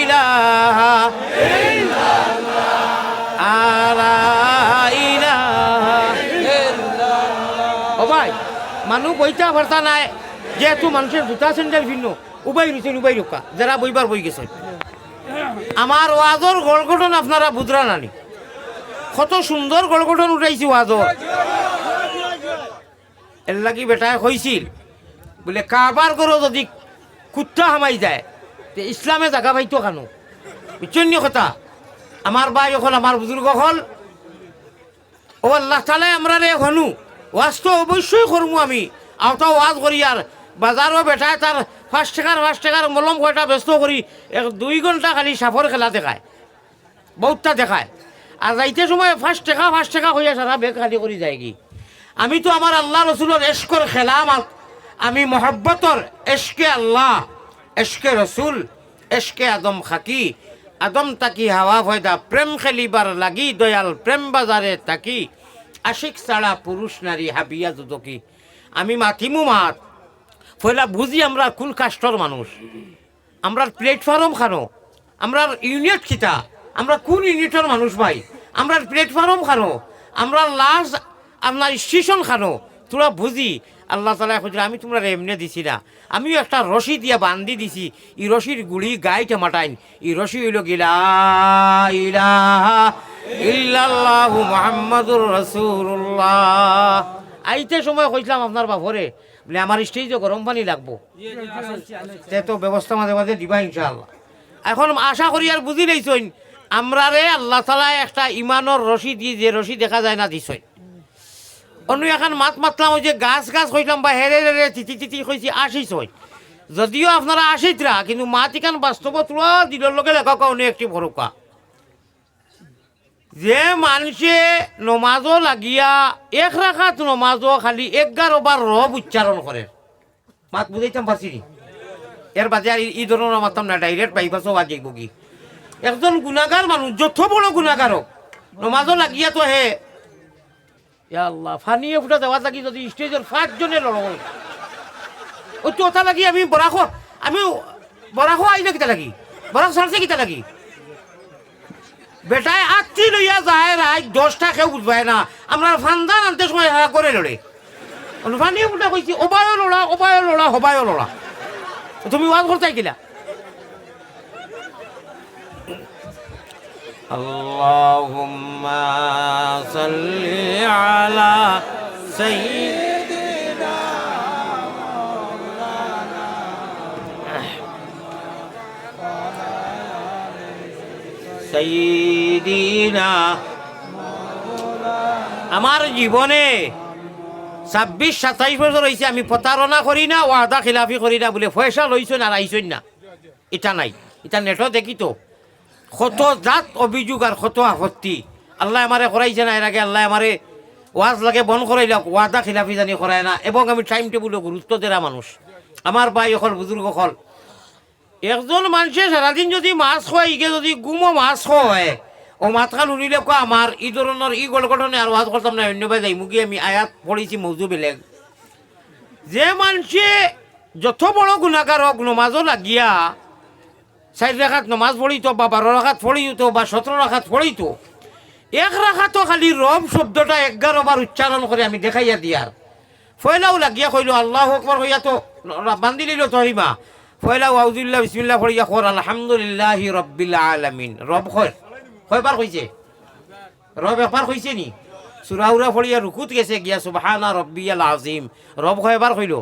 ইলাহা ও ভাই মানুষ বইটা ভরতা নাই যেহেতু মানুষের জুতা স্যান্ডেল ভিন্ন উবাই রয়েছেন উবাই রোকা যারা বইবার বই গেছে আমার ওয়াজর গড়গঠন আপনারা বুঝরা নানি কত সুন্দর গড়গঠন উঠাইছি ওয়াজর এর লাগি বেটায় হয়েছিল বলে কারবার করো যদি কুত্তা হামাই যায় তে ইসলামে জাগা পাইতো কেন বিচ্ছন্য কথা আমার ভাই হল আমার বুজুর্গ হল ও আল্লাহ তালাই আমরা রে হনু ওয়াজ তো অবশ্যই করবো আমি আওতা ওয়াজ করি আর বাজারও বেটায় তার 5 টাকার মলম কয়টা ব্যস্ত করি 2 ঘন্টা খালি সাফর খেলা দেখায় বহুতটা দেখায় আর যাইতে সময় 5 টাকা হইয়া সারা বেগ খালি করে যায় কি আমি তো আমার আল্লাহ রসুলের এশকর খেলা আমি মহব্বতর এশকে আল্লাহ এশকে রসুল এশকে আদম খাকি আদম তাকি হাওয়া ফয়দা প্রেম খেলিবার লাগি দয়াল প্রেম বাজারে তাকি আশিক ছাড়া পুরুষ নারী হাবিয়া দুদকি আমি মাথিমু মাত ফয়লা বুঝি আমরা কুল কাস্টর মানুষ আমরা প্ল্যাটফর্ম খানো আমরা ইউনিট খিতা আমরা কোন ইউনিটের মানুষ ভাই আমরা প্ল্যাটফর্ম খানো আমরা লাস্ট আপনার স্টেশন খানো তোরা বুঝি আল্লাহ তালা খুঁজলে আমি তোমরা এমনি দিছি না আমিও একটা রশি দিয়া বান্ধি দিছি ই রশির গুড়ি গাইতে মাটাইন ই রশি হইল গিলা ইলাহা ইল্লাল্লাহু মুহাম্মাদুর রাসূলুল্লাহ আইতে সময় কইছিলাম আপনার বাপরে বলে আমার স্টেজে গরম পানি লাগবো তে তো ব্যবস্থা মাঝে মাঝে দিবা ইনশাআল্লাহ এখন আশা করি আর বুঝি লইছইন আমরা রে আল্লাহ তালা একটা ইমানের রশি দিয়ে যে রশি দেখা যায় না দিছইন অন্য এখন মাতলাম ওই যে গাছ কইলাম বা হেরে হেরে তিতি কইছি আসিস হয় যদিও আপনারা আসিতরা কিন্তু মাত ইখান বাস্তব তোলা দিলের লগে লেখা অনেক একটি ভরকা যে মানুষে নমাজও লাগিয়া 1 রাকাত নমাজও খালি 11 বার রব উচ্চারণ করে মাত বুঝাইতাম পারছি নি এর বাদে আর এই ধরনের মাতাম না ডাইরেক্ট বাইপাসও বাজে বগি একজন গুণাগার মানুষ যত বড় গুণাগার হোক নমাজও লাগিয়া তো হে আল্লাহ ফানিয়ে ফুটা দেওয়া থাকি যদি স্টেজের 5 জনের লড়াই ওই তো ওটা লাগি আমি বরাখ আইলে কিতা লাগি বরাখ সারছে কিতা লাগি বেটায় আত্মি লইয়া যায় রাত 10টা কেউ বুঝবায় না আমরা ফান্দান আনতে সময় করে লড়ে ফানিয়ে ফুটা কইছি ওবায়ও লড়া হবায়ও লড়া তুমি ওয়াজ করতে কিলা اللهم صل على سيدنا আমার জীবনে 26-27 বছর হয়েছে আমি প্রতারণা করি না ওয়াদা খিলাফি করি না বলে পয়সা লইছেন আর আইছেন না এটা নাই এটা নেটও দেখি তো কত জাত অভিযোগ আর কত আপত্তি আল্লাহ আমারে করাইছে না এর আগে আল্লাহ আমারে ওয়াজ লাগে বন করাইল ওয়াদা খিলাফি জানি করায় না এবং আমি টাইম টেবিলও গুরুত্ব দেওয়া মানুষ আমার ভাই অকল বুজুর্গ অকল একজন মানুষে সারাদিন যদি মাছ খোয় ইকে যদি গুমো মাছ হয় ও মাতখান শুনিলে কোৱা আমার এই ধরনের ই গঠনে আর ওয়াজ করতাম না অন্য ভাই যাই মুগি আমি আয়াত পড়েছি মৌজু বেলেগ যে মানুষে যত বড় গুণাগার হোক নমাজও লাগিয়া 4 রাকাত নমাজ পড়িত বা 12 রাকাত পড়িত বা 17 রাকাত পড়িত 1 রাকাতও খালি রব শব্দটা 11 বার উচ্চারণ করে আমি দেখাইয়া দিয়ার ফয়লাও লাগিয়া কইল আল্লাহু আকবার হইয়া তো বান্ধি লইল তরিমা ফয়লাও আউযুবিল্লাহ বিসমিল্লাহ পড়িয়া কর আলহামদুলিল্লাহি রাব্বিল আলামিন রব কয়বার কইছে রব একবার কইছে নি সূরা উরা পড়িয়া রুকুত গেছে গিয়া সুবহানা রাব্বিয়াল আযীম রব কয়বার কইল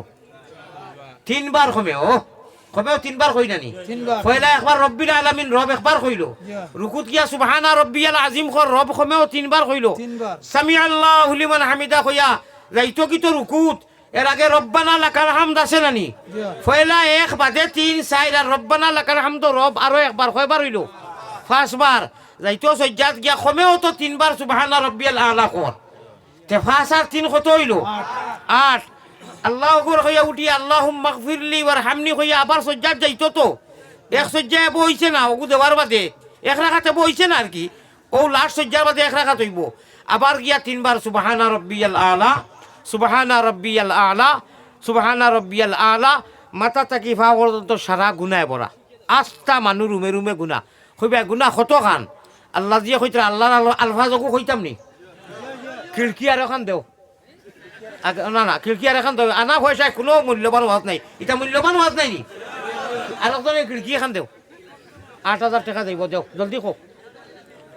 তিনবার কমেও তিনবার কই নানি তিনবার। পয়লা একবার রব্বিল আলামিন রব একবার কইল Yeah. রুকুত গিয়া সুবহানা রাব্বিয়াল আযীম কর রব কমেও তিনবার কইল তিনবার। সামি আল্লাহু লিমান হামিদা কইয়া যাইতো কি তো রুকুত এর আগে রব্বানা লাকাল হামদ আছে নানি Yeah. পয়লা এক বাদে তিন চার আর রব্বানা লাকাল হামদ রব আরো একবার কয়বার হইল পাঁচবার যাইতো সজ্জাত গিয়া কমেও তো তিনবার সুবহানা রাব্বিয়াল আলা কর তে পাঁচ আর তিন কত হইল আট আল্লাহ আকবার কইয়া উঠি আল্লাহুম্মা গফিরলি ওয়ারহামনি কইয়া আবার সজ্জাত যাইতো তো এক সজ্জায় বইছে না ওগু দেওয়ার বাদে এক রাখাতে বইছে না আর কি ও লাস্ট সজ্জার বাদে এক রাখাত হইব আবার গিয়া তিনবার সুবহানা রাব্বিয়াল আলা সুবহানা রাব্বিয়াল আলা সুবহানা রাব্বিয়াল আলা মাথা থাকি ফা পর্যন্ত সারা গুনায় ভরা আস্তা মানুষ রুমে রুমে গুণা কইবা গুণা কত খান আল্লাহ দিয়ে কইতা আল্লাহর আলফাজকো কইতাম নি খিড়কি আর এখন দেও না না খিড়কি আর এখন দেও আনা পয়সায় কোনো মূল্যবান হওয়াত নাই এটা মূল্যবান হওয়াত নাই নি আর একজনে খিড়কি এখন দেও 8,000 টাকা দিব দেও জলদি খো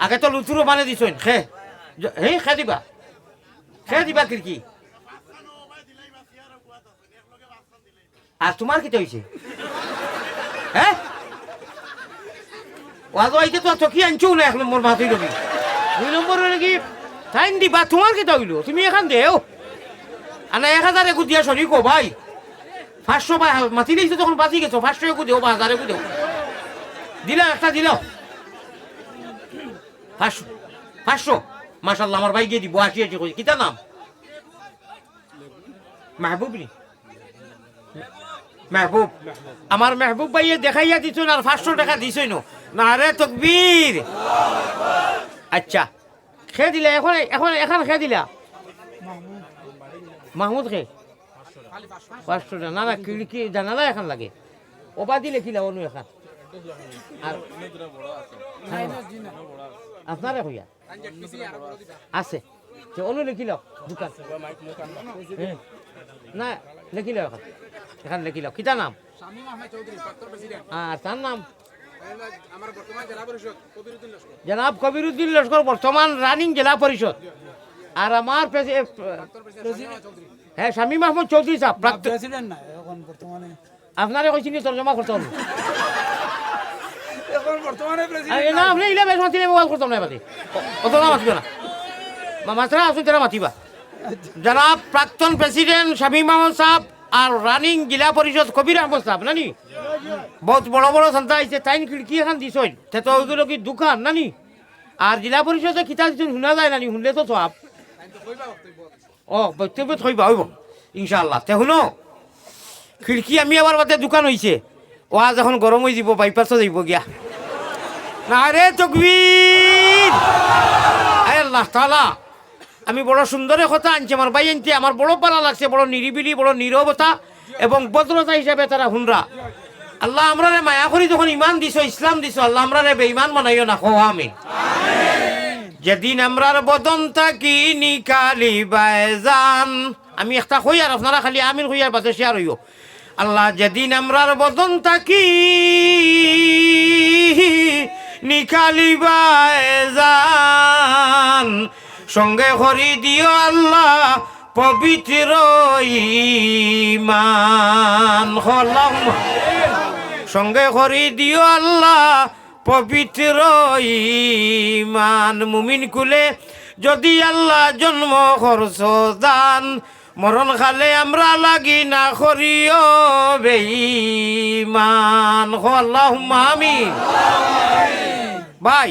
আগে তো লুচুরো মানে দিছইন খে দিবা খিড়কি আর তোমার কি হয়েছে হ্যাঁ ওয়াজ আইতে তো চকি আনছো না 1 নম্বর মাথায় লবি 2 নম্বর নাকি টাইম দিবা তোমার কি হইলো তুমি এখান দেও আনা 1000 এগু দিয়া সরি কো ভাই 500 ভাই মাতি দিয়েছো তখন বাজি গেছো 500 এগু দেও 1000 এগু দেও দিলা একটা দিলাও 500 মাশাআল্লাহ আমার ভাই গিয়ে দিব আসি কই কিতা নাম মাহবুব নি মেহবুব আমার মেহবুব ভাইয়ে দেখাইয়া দিছ আর 500 টাকা দিছই না রে তকবীর আচ্ছা খেয়ে দিলা এখন খেয়ে দিলা মাহমুদ খে 500 টাকা না না কি জানালা এখন লাগে ওবা দিলে কিলা অনু এখন আর আপনারে কইয়া আছে যে অনু লিখিল দোকান না লিখিল এখন এখানে লিখিল কিতা নাম আর তার নাম জনাব কবিরুদ্দিন লস্কর বর্তমান রানিং জেলা পরিষদ আর আমার হ্যাঁ শামীম আহমদ চৌধুরী সাহেব প্রেসিডেন্ট না এখন বর্তমানে আপনারে কইছিনি তর্জমা করতে হবে এখন বর্তমানে না প্রেসিডেন্ট আপনি ইলে বেশ মাতিলে মোবাইল করতাম না বাদে অত না মাতিবে না মাত্রা আসুন তারা মাতিবা জনাব প্রাক্তন প্রেসিডেন্ট শামীম আহমদ সাহেব আর রানিং জেলা পরিষদ কবির আহমদ সাহেব নানি বহুত বড় বড় সন্তা আইছে তাই খিড়কি এখন দিছই তে তো ওইগুলো কি দোকান নানি আর জেলা পরিষদে কিতা দিছুন শুনা যায় নানি শুনলে তো সব ও বক্তব্য থইবা হইব ইনশাআল্লাহ তে শুনো খিড়কি আমি আবার বাদে দোকান হইছে ও আজ এখন গরম হয়ে যাব বাইপাসও যাইব গিয়া না রে তকবীর আয় আল্লাহ তাআলা আমি বড় সুন্দরের কথা আনছি আমার ভাই আনছি আমার বড় ভালো লাগছে বড় নিরিবিলি বড় নীরবতা এবং ভদ্রতা হিসাবে তারা হুনরা আল্লাহ আমরা মায়া করি যখন ইমান দিছ ইসলাম দিছ আল্লাহ আমরা বেঈমান বানাইও না কো আমিন যেদিন আমরার বদন থাকি নিকালি বাইজান আমি একটা কই আর আপনারা খালি আমিন কই আর বাদে শেয়ার হইও আল্লাহ যেদিন আমরার বদন থাকি নিকালি বাইজান সঙ্গে করি দিও আল্লাহ পবিত্র ঈমান সঙ্গে করি দিও আল্লাহ পবিত্র ঈমান মুমিন কুলে যদি আল্লাহ জন্ম খরচ দান মরণ খালে আমরা লাগি না করিও বেঈমান আল্লাহুম্মা আমিন ভাই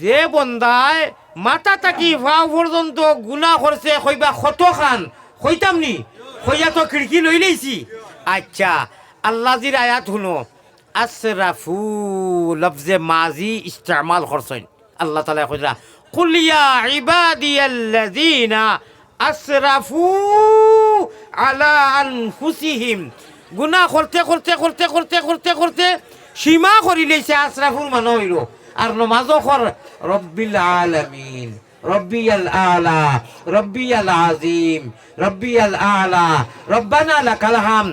যে বন্দায় মাথা থাকি ভাও পর্যন্ত গুণা করছে কইবা কত খান কইতাম নি কইয়া তো খিড়কি লই লইছি আচ্ছা আল্লাহ জির আয়াত শুনো আসরাফু লফজে মাজি ইস্তেমাল করছেন আল্লাহ তাআলা কইরা কুল ইয়া ইবাদিয়াল্লাযিনা আসরাফু আলা আনফুসিহিম গুণা করতে করতে করতে করতে করতে করতে সীমা করি লইছে আসরাফুর মানে হইল আর নমাজও কর রব্বিল আলামিন রব্বিয়াল আলা রব্বিয়াল আজিম রব্বিয়াল আলা রব্বানা লাকাল হাম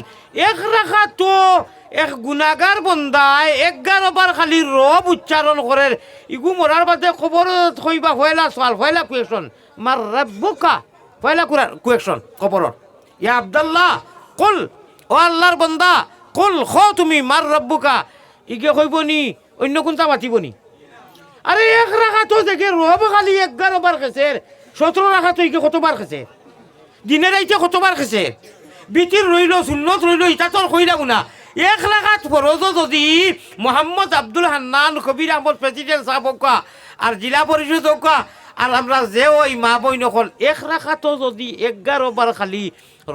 এক রাখা তো এক গুনাগার বন্দায় 11 বার খালি রব উচ্চারণ করে ইগু মরার বাদে খবর কইবা হয়লা সওয়াল হয়লা কোয়েশন মার রাব্বুকা হয়লা কোয়েশন খবর ইয়া আব্দুল্লাহ কুল ও আল্লাহর বান্দা কুল খ তুমি মার রাব্বুকা ইগে কইবনি অন্য কোনটা মাতিবনি আরে এক রাখা তো দেখে রব খালি 11 বার খেছে 17 রাখা তো ইগে কতবার খেছে দিনে রাইতে কতবার খেছে বিতির রইল সুন্নত রইল ইটা তোর কইলা গুনা এক লাখাত ফরজ যদি মোহাম্মদ আব্দুল হান্নান কবির আহমদ প্রেসিডেন্ট সাহেব হোকা আর জেলা পরিষদ হোকা আর আমরা যে ওই মা বই নকল এক রাখাতো যদি 11 বার খালি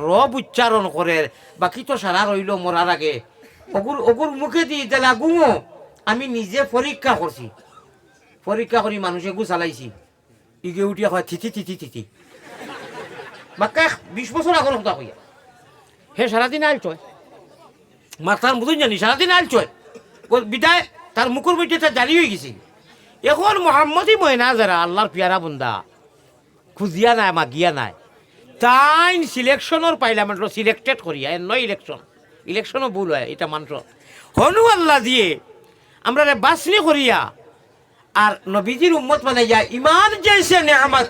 রব উচ্চারণ করে বাকি তো সারা রইল মরার আগে অগুর মুখে দিয়ে দিলা গুমো আমি নিজে পরীক্ষা করছি পরীক্ষা করি মানুষে গু চালাইছি ইগে উঠিয়া হয় থিতি থিতি থিতি বাক্কা 20 বছর আগর কথা কইয়া হে সারাদিন আইলছয় মাথার বুঝুন জানি সারাদিন আইলছয় বিদায় তার মুখের মধ্যে তার জারি হয়ে গেছে এখন মোহাম্মদই ময়না যারা আল্লাহর পিয়ারা বন্দা খুঁজিয়া নাই মাগিয়া নাই তাই সিলেকশনের পার্লামেন্টর সিলেক্টেড করিয়া নয় ইলেকশনও ভুল হয় এটা মানুষ হনু আল্লাহ দিয়ে আমরা বাসনি করিয়া আর নবীজির উম্মত বানাইয়া ইমান জैसे নেয়ামত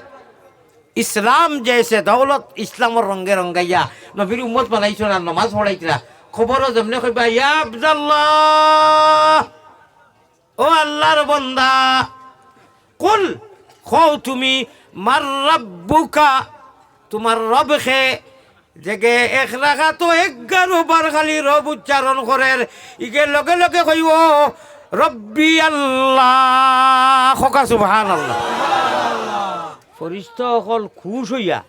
ইসলাম জैसे দৌলত ইসলামের রঙে রঙ্গাইয়া নবীর উম্মত বানাইছ না নমাজ পড়াইতরা খবরও যেমনে কইবা ইয়া আব্দুল্লাহ ও আল্লাহর বান্দা কুল কও তুমি মার রাব্বুকা তোমার রব খে জেগে এক রাখা তো 11 বার খালি রব উচ্চারণ করে ইগে লগে লগে কইব রব্বি আল্লাহ খোকা সুবহানাল্লাহ ফরিস্তা সকল খুশ হইয়া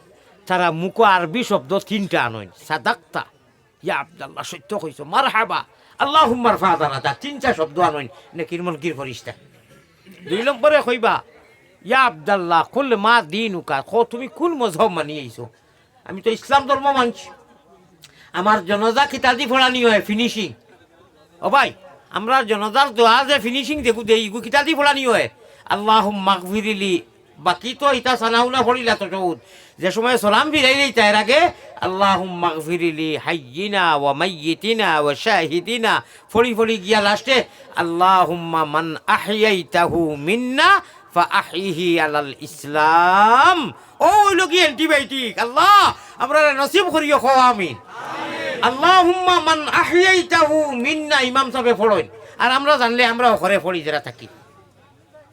তারা মুখ আরবি শব্দ 3টা আনইন সাদাক্তা ইয়া আব্দুল্লাহ সত্য কইছো মারহাবা আল্লাহুম্মার ফাদারাতা 3টা শব্দ আনইন নেকির মনকির ফরিস্তা 2 নম্বরে কইবা ইয়া আব্দুল্লাহ কুল মা দিনুকা কো তুমি কোন মযহব মানিয়েছো আমি তো ইসলাম ধর্ম মানছি আমার জনাজা কিতাদি ফড়ানি হয় ফিনিশিং ও ভাই আমরা জনাজার দোয়া যে ফিনিশিং দেখু দেই ইগু কিতাদি ফড়ানি হয় আল্লাহুম্মা গফিরলি বাকি তো ইতা সানাউনা ফড়িলা তো চৌদ যে সময় সালাম ফিরাই দেই তার আগে আল্লাহুম্মা গফিরলি হাইয়িনা ওয়া মাইয়িতিনা ওয়া শাহিদিনা ফড়ি ফড়ি গিয়া লাস্টে আল্লাহুম্মা মান আহইয়াইতাহু মিন্না ফাআহিহি আলাল ইসলাম ও লগি অ্যান্টিবায়োটিক আল্লাহ আমরা নসিব করিও খো আমিন আল্লাহুম্মা মান আহইয়াইতাহু মিন্না ইমাম সাহেব ফড়ইন আর আমরা জানলে আমরা ঘরে ফড়ি যারা থাকি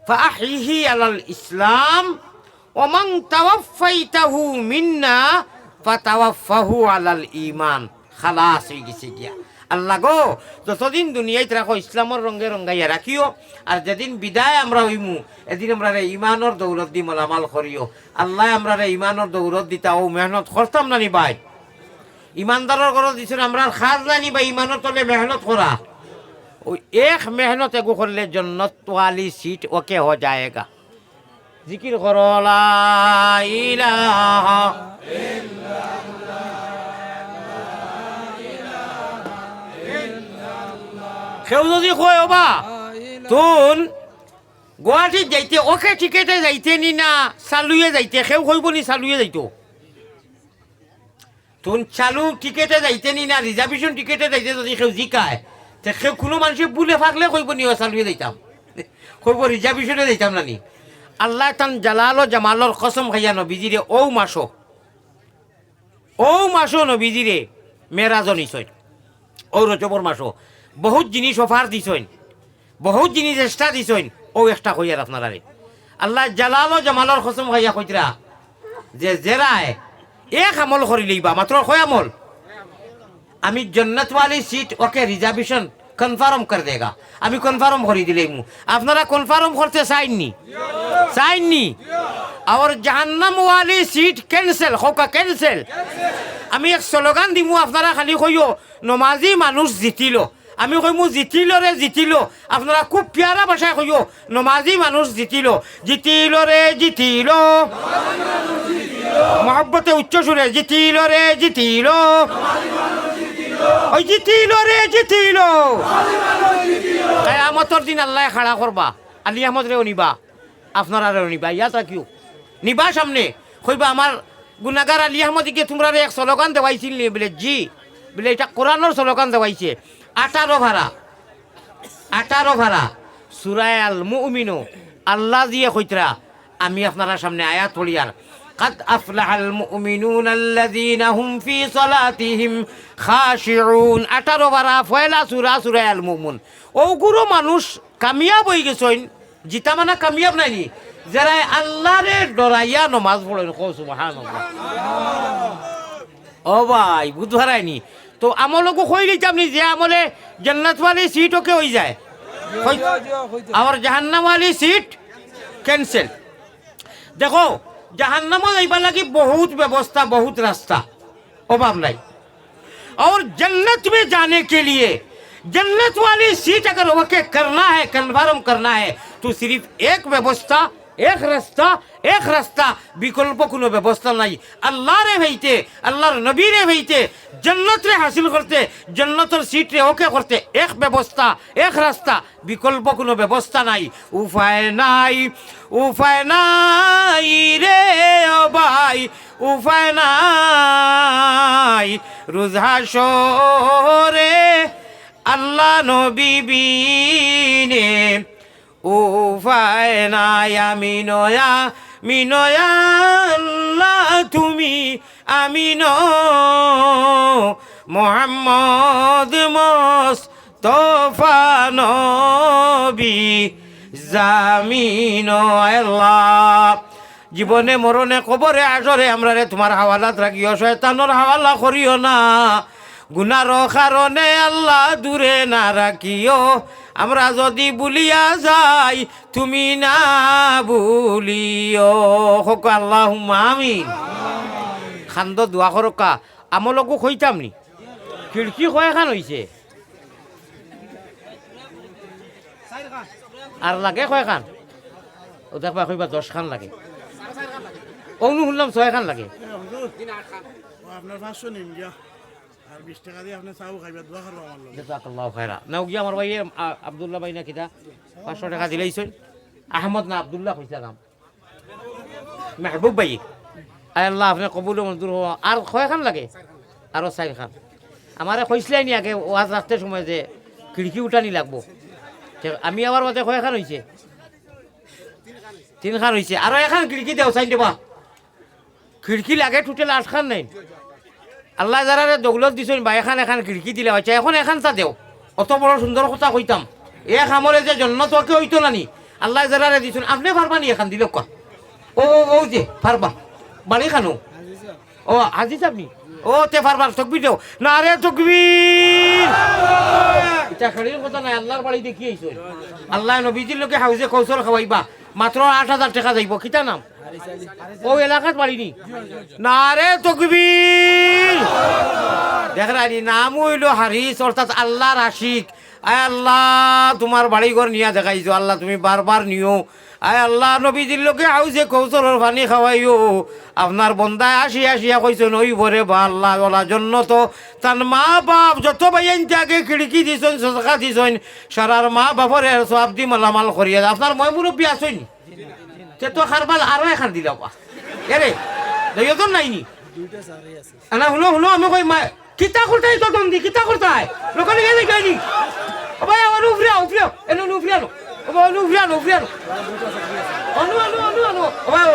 ফাআহিহি আলাল ইসলাম ওয়া মান তাওয়াফাইতাহু মিন্না ফাতাওয়াফাহু আলাল ঈমান খালাস হই গেছে গিয়া আল্লাহ গো যতদিন দুনিয়ায় রাখো ইসলামের রঙে রঙ্গাইয়া রাখিও আর যেদিন বিদায় আমরা হইমু এদিন আমরা ইমানের দৌলত দি মালামাল করিও আল্লাহ আমরা ইমানের দৌলত দিতা ও মেহনত করতাম না নি ভাই ইমানদারের ঘর দিছেন আমরা খাস জানি বা ইমানের তলে মেহনত করা ওই এক মেহনত এগু করলে জন্নত ওয়ালি সিট ওকে हो जाएगा জিকির করো লা ইলাহা কেউ যদি কয় বা তুন গুয়াহাটিত যাইতে ওকে টিকেটে যাইতে নি না চালুয়ে যাইতে কেউ কইব নি চালুয়ে যাইতো তুন চালু টিকেটে যাইতে নি না রিজার্ভেশন টিকেটে যাইতে যদি কেউ জিকায় তে কেউ কোনো মানুষে বুলে ফাকলে কইব নি চালুয়ে যাইতাম কইব রিজার্ভেশনে যাইতাম না নি আল্লাহ তান জালাল ও জামালর কসম খাইয়া নবীজিরে ও মাসো নবীজিরে মেরাজন ইসইন ও রজবর মাসো বহুত জিনিস অফার দিছইন বহুত জিনিস এক্সট্রা দিছইন ও একটা কইয়ার আপনারারে আল্লাহ জালাল ও জামালর কসম খাইয়া কইতরা যে জেরায় এক আমল করি লইবা মাত্র কয় আমল আমি জান্নাত वाली सीट ওকে রিজার্ভেশন কনফার্ম করে দেগা আমি কনফার্ম করি দিলাম আপনারা কনফার্ম করতে চাইনি আর জাহান্নাম वाली सीट ক্যান্সেল হোকা ক্যান্সেল আমি এক স্লোগান দিমু আপনারা খালি কইও নমাজি মানুষ জিতিল আমি কইমু জিতিল আপনারা খুব পিয়ারা ভাষায় কইও নমাজি মানুষ জিতিল রে জিতিল মহব্বতে উচ্চ সুরে জিতিল ওই জিতিল কিয়ামতের দিন আল্লাহ খাড়া করবা আলী আহমদ রে অনিবা আপনারা রে অনিবা ইয়াত রাখিও নিবা সামনে কইবা আমার গুনাগার আলী আহমদকে তোমরা এক স্লোগান দেওয়াইছিল নি বলে জি বলে এটা কোরআনের স্লোগান দেওয়াইছে 18 ভাড়া সূরা আল মুমিনু আল্লাহ দিয়ে কইতরা আমি আপনারা সামনে আয়াত পড়ি আর قد أفلح المؤمنون الذين هم في صلاتهم خاشعون 18 ভাড়া পয়লা সূরা আল মুমিন ও গুরু মানুষ কামিয়াব হয়ে গেছেন জিতা মানে কামিয়াব নাই নি যারা আল্লাহরে ডরাইয়া নমাজ পড়েন সুবহানাল্লাহ ও ভাই বুঝতে হারায়নি তো আমলকে কই দিতাম নি যে আমলে জান্নাত वाली सीट ওকে হই যায় আর জাহান্নাম वाली सीट कैंसिल देखो जहन्नम जाइबा लगी बहुत व्यवस्था बहुत रास्ता अभाव नहीं और जन्नत में जाने के लिए जन्नत वाली सीट अगर ओके करना है कन्फर्म करना है तो सिर्फ एक व्यवस्था एक रास्ता विकल्प কোনো ব্যবস্থা নাই আল্লাহ রে হইতে আল্লাহর নবী রে হইতে জান্নাত রে হাসিল করতে জান্নাতের সিট রে ওকে করতে এক ব্যবস্থা এক রাস্তা বিকল্প কোনো ব্যবস্থা নাই উপায় নাই রে ও ভাই উপায় নাই রোজ হাসরে আল্লাহ নবী বিনে উপায় নাই আমি নয়া আল্লাহ তুমি আমি মোহাম্মদ মোস্তফা নবী জামিন আল্লাহ জীবনে মরণে কবরে আসরে আমরা রে তোমার হাওয়ালাত রাখিও শয়তানোর হাওয়ালা করিও না গুনার কারণে আল্লাহ দূরে না রাখিও আমরা যদি ভুলিয়া যাই তুমি না ভুলিও হোক আল্লাহুম্মা আমিন খান্দ দোয়া করকা আমলকো কইতাম নি খিড়কি কয়খান হইছে আর লাগে কয়খান ও দেখবা কইবা 10 খান লাগে অনু শুনলাম 6 খান লাগে আপনার 500 নিন গিয়া আর 20 টাকা দিয়ে আপনি চাও খাইবা দোয়া করবা আমার লগে জাযাকাল্লাহু খায়রা নাও গিয়া আমার ভাই আব্দুল্লাহ ভাই না কিটা 500 টাকা দিলাইছেন আহমদ না আব্দুল্লাহ কইছা নাম মাহবুব ভাই আয় আল্লাহ আপনি কবুল মঞ্জুর হওয়া আর কয় খান লাগে আরো 4 খান আমারে কইছিলাই নি আগে ওয়াজ রাখতে সময় যে খিড়কি উঠানি লাগবো আমি আবার মতে কয় খান হইছে 3 খান হইছে আরো এখান খিড়কি দেও চাই দেবা খিড়কি লাগে টোটাল 8 খান নাই আল্লাহ যারা দৌলত দিছেন বা এখান খিড়কি দিলে হচ্ছে এখন এখানটা দেও অত বড় সুন্দর কথা কইতাম এক আমলে যে জন্নত ওকে হইতো নানি আল্লাহ যারা দিছেন আপনি পারবা নি এখান দিল কা ও যে পারবা বাড়ি খানো ও আজিজ আপনি ও তে পারবা তকবির দেও না রে তকবির এটা খালির কথা নাই আল্লাহর বাড়ি দেখি আইছো আল্লাহ নবীজির লোকে হাউজে কৌশল খাওয়াইবা মাত্র 8000 টাকা যাইব কিতা নাম ও এলাকাত বাড়িনি না রে তকবীর দেখরানি নাম হইল হারিস অর্থাৎ আল্লাহর আশিক আয় আল্লাহ তোমার বাড়ি ঘর নিয়া দেখাইছো আল্লাহ তুমি বারবার নিও আয় আল্লাহ নবীজির লোকে হাউজে কৌশলের পানি খাওয়াইও আপনার বন্দায় আসিয়া কইছো নই ভরে বা আল্লাহ ওলা জন্য তো তার মা বাপ যত ভাইয়ান আগে খিড়কি দিছেন সদকা দিছেন সারার মা বাপরে সব দি মালামাল করিয়া আপনার মই মুরব্বী আসেন সে তো খারবাল আরো এখান দিলা এরে দইজন নাইনি না হুলো আমি কই মা কিতা করতাই তো দম দি কিতা করতাই লোকালে গেলে গাইনি ও ভাই অনু উফরিয়া এনো উফরিয়া ও ভাই অনু উফরিয়া অনু ও ভাই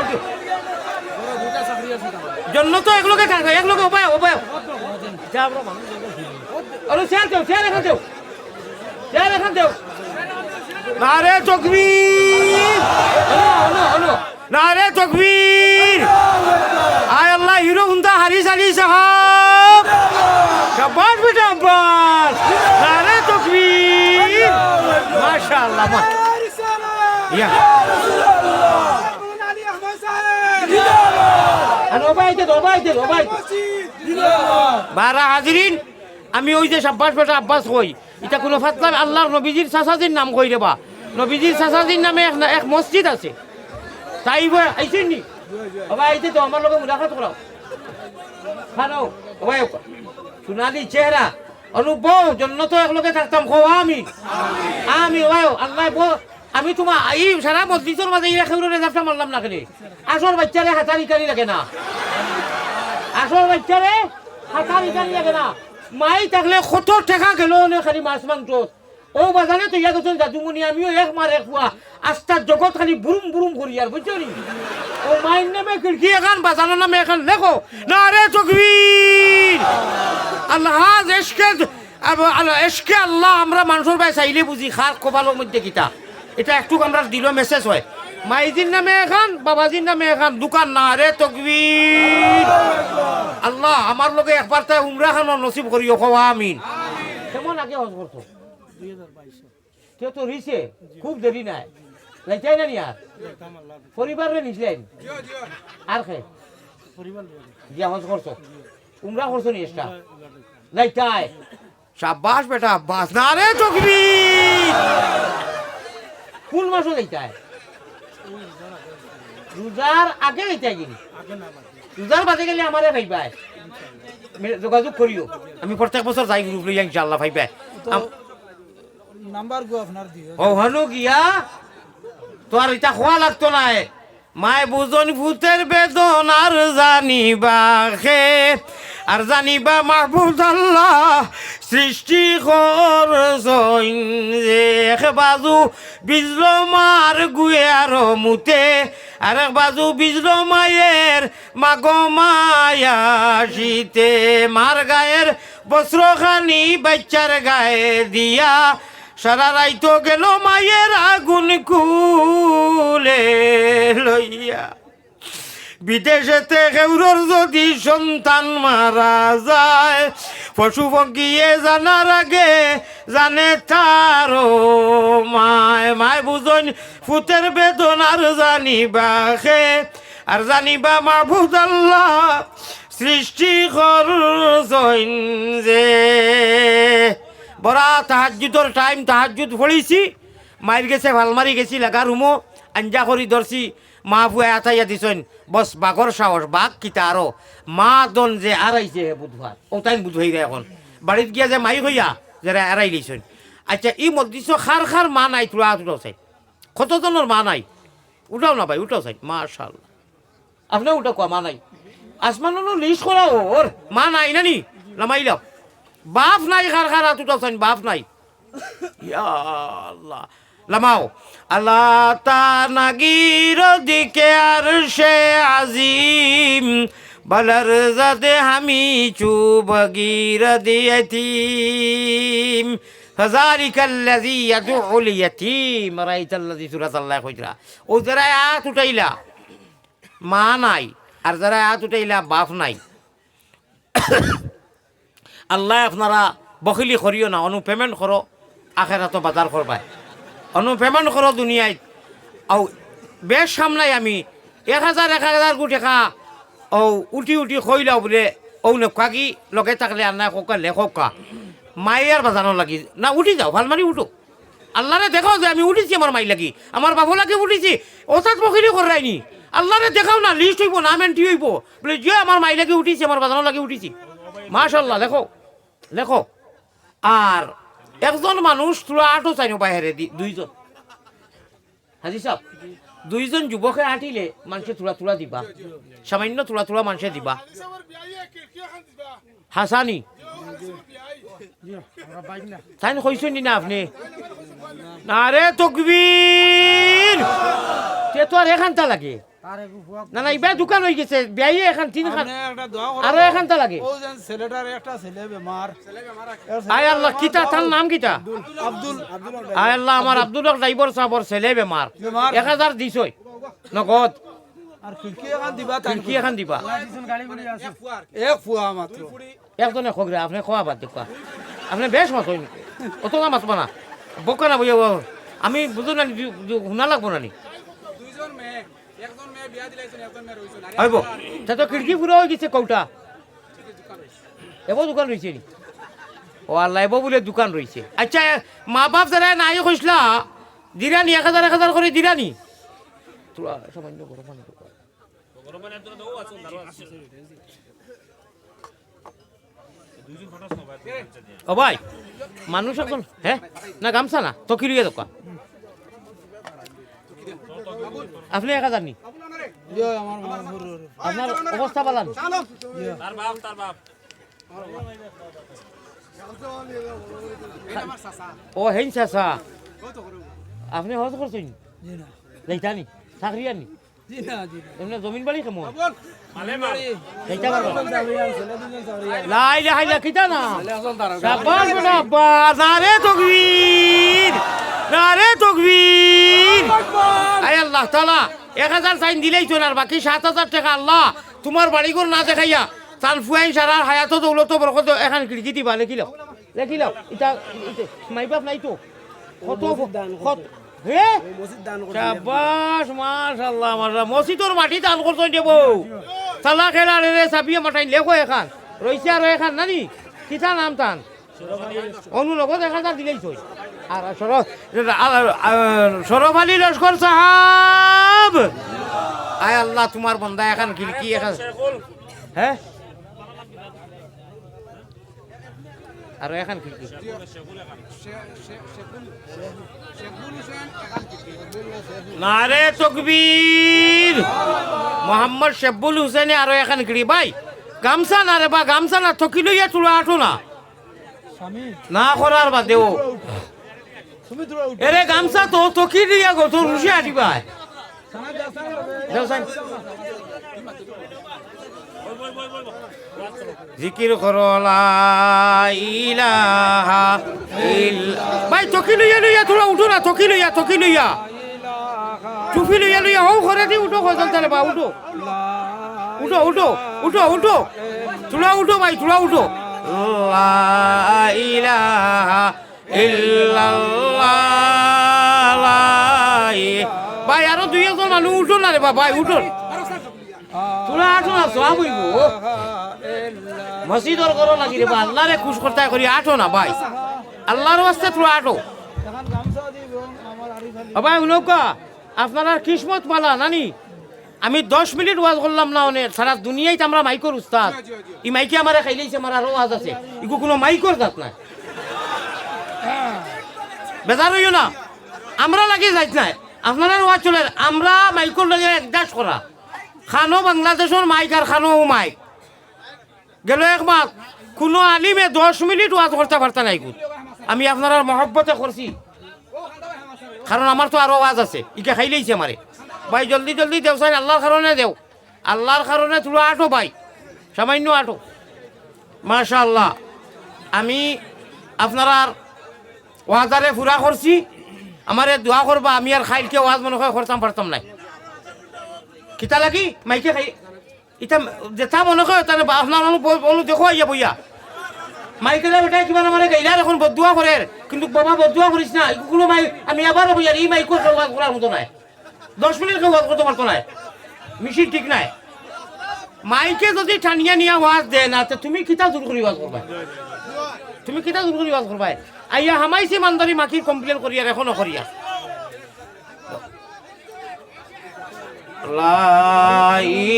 জন্য তো একলগে থাকে একলগে ও ভাই যা বড় মানুষ আরে চেয়ার এখান দেও নারে তকবীর নারে তকবীর আয় আল্লাহ হিরো হুন্দা হারিস আলী সাহাব শাবাশ বেটা আব্বাস নারে তকবীর মাশাআল্লাহ ইয়া বারা হাজিরিন আমি ওই যে শাবাশ বেটা আব্বাস কই এটা কোনো ফাতলার আল্লাহর নবীজির চাচাজির নাম কই রে বা নবীজির চাচাজির নামে এক মসজিদ আছে তাই আইছেন নি বাবা আইতে তো আমার লগে মুলাকাত করাও খানো ভাই সোনালি চেহারা অনুভব জন্য তো এক লগে থাকতাম খো আমি ভাই আল্লাহ আমি তোমার এই সারা মসজিদের মাঝে ইরা খেউরে রেজাল্টটা মারলাম না কেন আসল বাচ্চারে হাতারি টানি লাগে না আসল বাচ্চারে হাতারি টানি লাগে না মাই থাকলে কত টাকা গেল খালি মাছ মাংস ও বাজারে তো ইয়া গেছেন দাদুমণি আমিও এক মার এক পুয়া আস্তার জগৎ খালি বুরুম বুরুম করি আর বুঝছো নি ও মাইন নামে খিড়কি এখন বাজানোর নামে এখন লেখো না রে তকবীর আল্লাহ এসকে আল্লাহ আমরা মানুষের ভাই চাইলে বুঝি খার কপালের মধ্যে কিতা এটা একটু আমরা দিল মেসেজ হয় মাইজির নামে এখন বাবাজির নামে এখন দোকান না রে তকবীর আল্লাহ আমার লোকে একবার তাই উমরা খানোর নসিব করিও খাওয়া আমিন কেমন আগে হজ করছো 2022 কেউ তো রিছে খুব দেরি নাই লাইতাই না নি আর পরিবারে নিছিলেন আর খে পরিবার দিয়া হজ করছো উমরা করছো নি এসটা লাইতাই শাবাশ বেটা আব্বাস না রে তকবীর কোন মাসও লাইতাই রোজার আগে লাইতাই গিনি আগে না বাকি রোজার বাদে গেলে আমারে ভাইবাই যোগাযোগ করিও আমি প্রত্যেক বছর যাই গ্রুপ লইয়া ইনশাআল্লাহ ভাইবাই নাম্বার গো আপনার দিও ও হনু গিয়া তো আর এটা খোয়া লাগতো না মায় বুঝন ভূতের বেদন আর জানিবা খে আর জানিবা মাহবুব আল্লাহ সৃষ্টি করছইন যে এক বাজু বিজলো মার গুয়ে আর মুতে আর এক বাজু বিজলো মায়ের মাগো মায়া শীতে মার গায়ের বস্ত্রখানি বাচ্চার গায়ে দিয়া সারা রাইতো গেল মায়ের আগুন কুলে লইয়া বিদেশেতে কেউরর যদি সন্তান মারা যায় পশু পক্ষিয়ে জানার আগে জানে তারও মায় মায় বুঝন ফুতের বেদনার জানিবা খে আর জানিবা মাহবুব আল্লাহ সৃষ্টি করছইন যে বড়া তাহাজ্জুদর টাইম তাহাজ্জুদ পড়িছি মাইর গেছে ভালমারি গেছি লাগা রুমো আঞ্জা করি ধরছি মা ফুয়া আতাইয়া দিছেন বস বাঘর সাহস বাঘ কিতা আরো মা দন যে আড়াইছে বুধবার ও তাই বুধ হয়ে যায় এখন বাড়িত গিয়া যে মাই হইয়া যারা এড়াই দিছেন আচ্ছা ই মধ্যে খার খার মা নাই তোরা উঠাও চাই কতজনের মা নাই উঠাও না ভাই উঠাও চাই মাশাআল্লাহ আপনি উঠা কোয়া মা নাই আসমানো লিস্ট করা ওর মা নাই নানি নামাইলাম বাপ নাই খার খার হাত উঠাছেন বাপ নাই ইয়া আল্লাহ লামাও আল্লাহ তা নাগির দিকে আর সে আজিম বলর জাদে হামি চুবগির দিয়তিম ফাযালিকাল্লাযী ইয়াদউল ইয়াতীম রাআইতাল্লাযী সূরাতুল্লাহ কইরা ও যারা হাত উঠাইলা মা নাই আর যারা হাত উঠাইলা বাপ নাই আল্লাহ আপনারা বখিলি করিও না অনু পেমেন্ট করো আখেরাত বাজার করবাই অনু পেমেন্ট করো দুনিয়ায় আও বেশ সামলাই আমি 1000 কোটি টাকা ও উঠি উঠি খইলাও বলে ও নেকি লগে থাকলে আর না কোকা লেখকা মায়ের বাজানো লাগি না উঠি যাও ভাল মারি উঠো আল্লাহরে দেখাও যে আমি উঠিছি আমার মাই লাগি আমার বাবু লাগি উঠিছি ওসাত বখিলি করাইনি আল্লাহরে দেখাও না লিস্ট হইব নাম এন্ট্রি হইব বলে যে আমার মাই লাগি উঠিছি আমার বাজানো লাগি উঠিছি মাশাআল্লাহ লেখো লেখো আর একজন মানুষ তোরা আটও চাইনো বাইরে দুইজন হাজি সাহেব দুইজন যুবকে আটিলে মানুষে তোরা তোরা দিবা সামান্য তোরা তোরা মানুষে দিবা হাসানি তাই কইছেন না আপনি না রে তকবীর তে তো আর এখানটা লাগে না না ইবা দোকান হয়ে গেছে বিয়াই এখন তিনখান আরো এখানটা লাগে ও যেন ছেলেটার একটা ছেলে বেমার আয় আল্লাহ কিতা তার নাম কিতা আব্দুল আয় আল্লাহ আমার আব্দুল ড্রাইভার সাহেবর ছেলে বেমার 1000 দিছই নগদ আর খিড়কি এখন দিবা তাই কি এখন দিবা এক ফুয়া মাত্র একজনে খগরে আপনি খোয়া বাদ দেখবা আপনি বেশ মাত হইনি অত না মাতবা না বকা না বইয়া আমি বুঝো না শুনা লাগবো না নি দুইজন মেয়ে একজন মেয়ে বিয়া দিলাইছেন একজন মেয়ে রইছেন আরে আইব তা তো খিড়কি পুরো হয়ে গেছে কৌটা এব দোকান রয়েছে নি ও আল্লাহ এব বলে দোকান রয়েছে আচ্ছা মা বাপ যারা নাই কইসলা দিরানি 1000 করে দিরানি তোরা সামান্য গরম পানি ও ভাই মানুষ এখন হ্যাঁ না গামছা না তো কি লিয়ে দোকা আপনি 1000 নি ইয়ে আমার মা হরু আপনার অবস্থা বালান তার বাপ ও হেন চাচা আপনি হজ করছেন জি না যাইতানি চাকরি আনি জি না জি না এমনি জমিন বাড়ি কেমন মালে মাল যাইতা পারবা চাকরিয়ান ছেলে দুজন চাকরিয়ান লা ইলাহা ইল্লা কিতা না আসল তারা শাবাশ বাবা নারে তাকবীর নারে তাকবীর আয় আল্লাহ তাআলা 1000 সাইন দিলেই তো আর বাকি 7000 টাকা আল্লাহ তোমার বাড়ি ঘর না দেখাইয়া তান ফুয়াই সারার হায়াত দৌলত বরকত এখান খিড়কি দিবা লেখিলাও এটা মাইবাপ নাই তো কত কত হে মসজিদ দান করে শাবাশ মাশাআল্লাহ মাশাআল্লাহ মসজিদর মাটি দান করছই দেব সালা খেলা রে সাবিয়ে মাটাই লেখো এখান রইছে আর এখান নানি কিতা নাম তান অনু লগত 1000 দিলেই তো আর শরফ আলী লস্কর সাহাব আয় আল্লাহ তোমার বান্দা এখান খিড়কি এখান হ্যাঁ আর এখান খিড়কি নারে তকবীর মোহাম্মদ শেবুল হুসেনে আরো এখান খিড়ি ভাই গামছা না রে বা গামছা না থকি লইয়া তুলা আঠো না স্বামী না করার বাদেও তুমি দূর এরে গামছা তো থকি দিয়া গো তোর হুশে আটি ভাই সানা যাসা দেও সাইন জিকির করো লা ইলাহা ইল্লা ভাই থকি লইয়া তোরা উঠো না থকি লইয়া টুপি লইয়া হও ঘরে দি উঠো কইতাল তারে বা উঠো তুলা উঠো ভাই তুলা উঠো লা ইলাহা ইল্লাল্লাহ ভাই আরো 2-1 মানুষ উঠো না রে ভাই উঠো তুলা আঠো না সব হইব মসজিদর করো লাগি রে বা আল্লাহরে খুশ করতে করি আঠো না ভাই আল্লাহর ওয়াস্তে তুলা আঠো এখন গামছা দিব আমার আরি খালি ভাই উনকা আপনারা কিসমত পালা নানি আমি 10 মিনিট ওয়াজ করলাম না অনেক সারা দুনিয়ায় তো আমরা মাইকর উস্তাদ এই মাইকে আমারে খাইলেইছে আমার আরো ওয়াজ আছে ইগো কোনো মাইকর জাত না বেজার হইও না আমরা লাগে যাইত না আপনারা ওয়াজ চলে আমরা মাইকর লাগে একদাস করা খানো বাংলাদেশের মাইক আর খানো মাইক গেল এক মাস কোনো আলিমে 10 মিনিট ওয়াজ করতে পারতা নাই আমি আপনারা মহব্বতে করছি কারণ আমার তো আরো আওয়াজ আছে ইকে খাইলেইছে আমারে ভাই জলদি দেও সাইন আল্লাহর কারণে দেও আল্লাহর কারণে তুলো আটো ভাই সামান্য আটো মাশাআল্লাহ আমি আপনারা ওয়াজারে পুরা করছি আমারে দোয়া করবা আমি আর খাইলকে ওয়াজ মনে হয় করতাম পারতাম নাই কিতা লাগি মাইকে খাই ইটা যেটা মনে হয় তাহলে আপনার অনু দেখো আইয়া বইয়া মাইকেলা বেটাই কিমান মানে গাইলার এখন বদুয়া করে কিন্তু বাবা বদুয়া করিস না এগুলো মাই আমি আবার বইয়া এই মাইকো ওয়াজ করার মতো নাই 10 মিনিট ওয়াজ করতে পারতো না মিশিন ঠিক নাই মাইকে যদি টানিয়া নিয়া ওয়াজ দে না তো তুমি কিতা দূর করি ওয়াজ করবা আইয়া হামাইছে মানদারি মাখির কমপ্লেন করিয়া এখনো করিয়া লা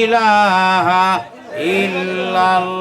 ইলাহা ইল্লাল্লাহ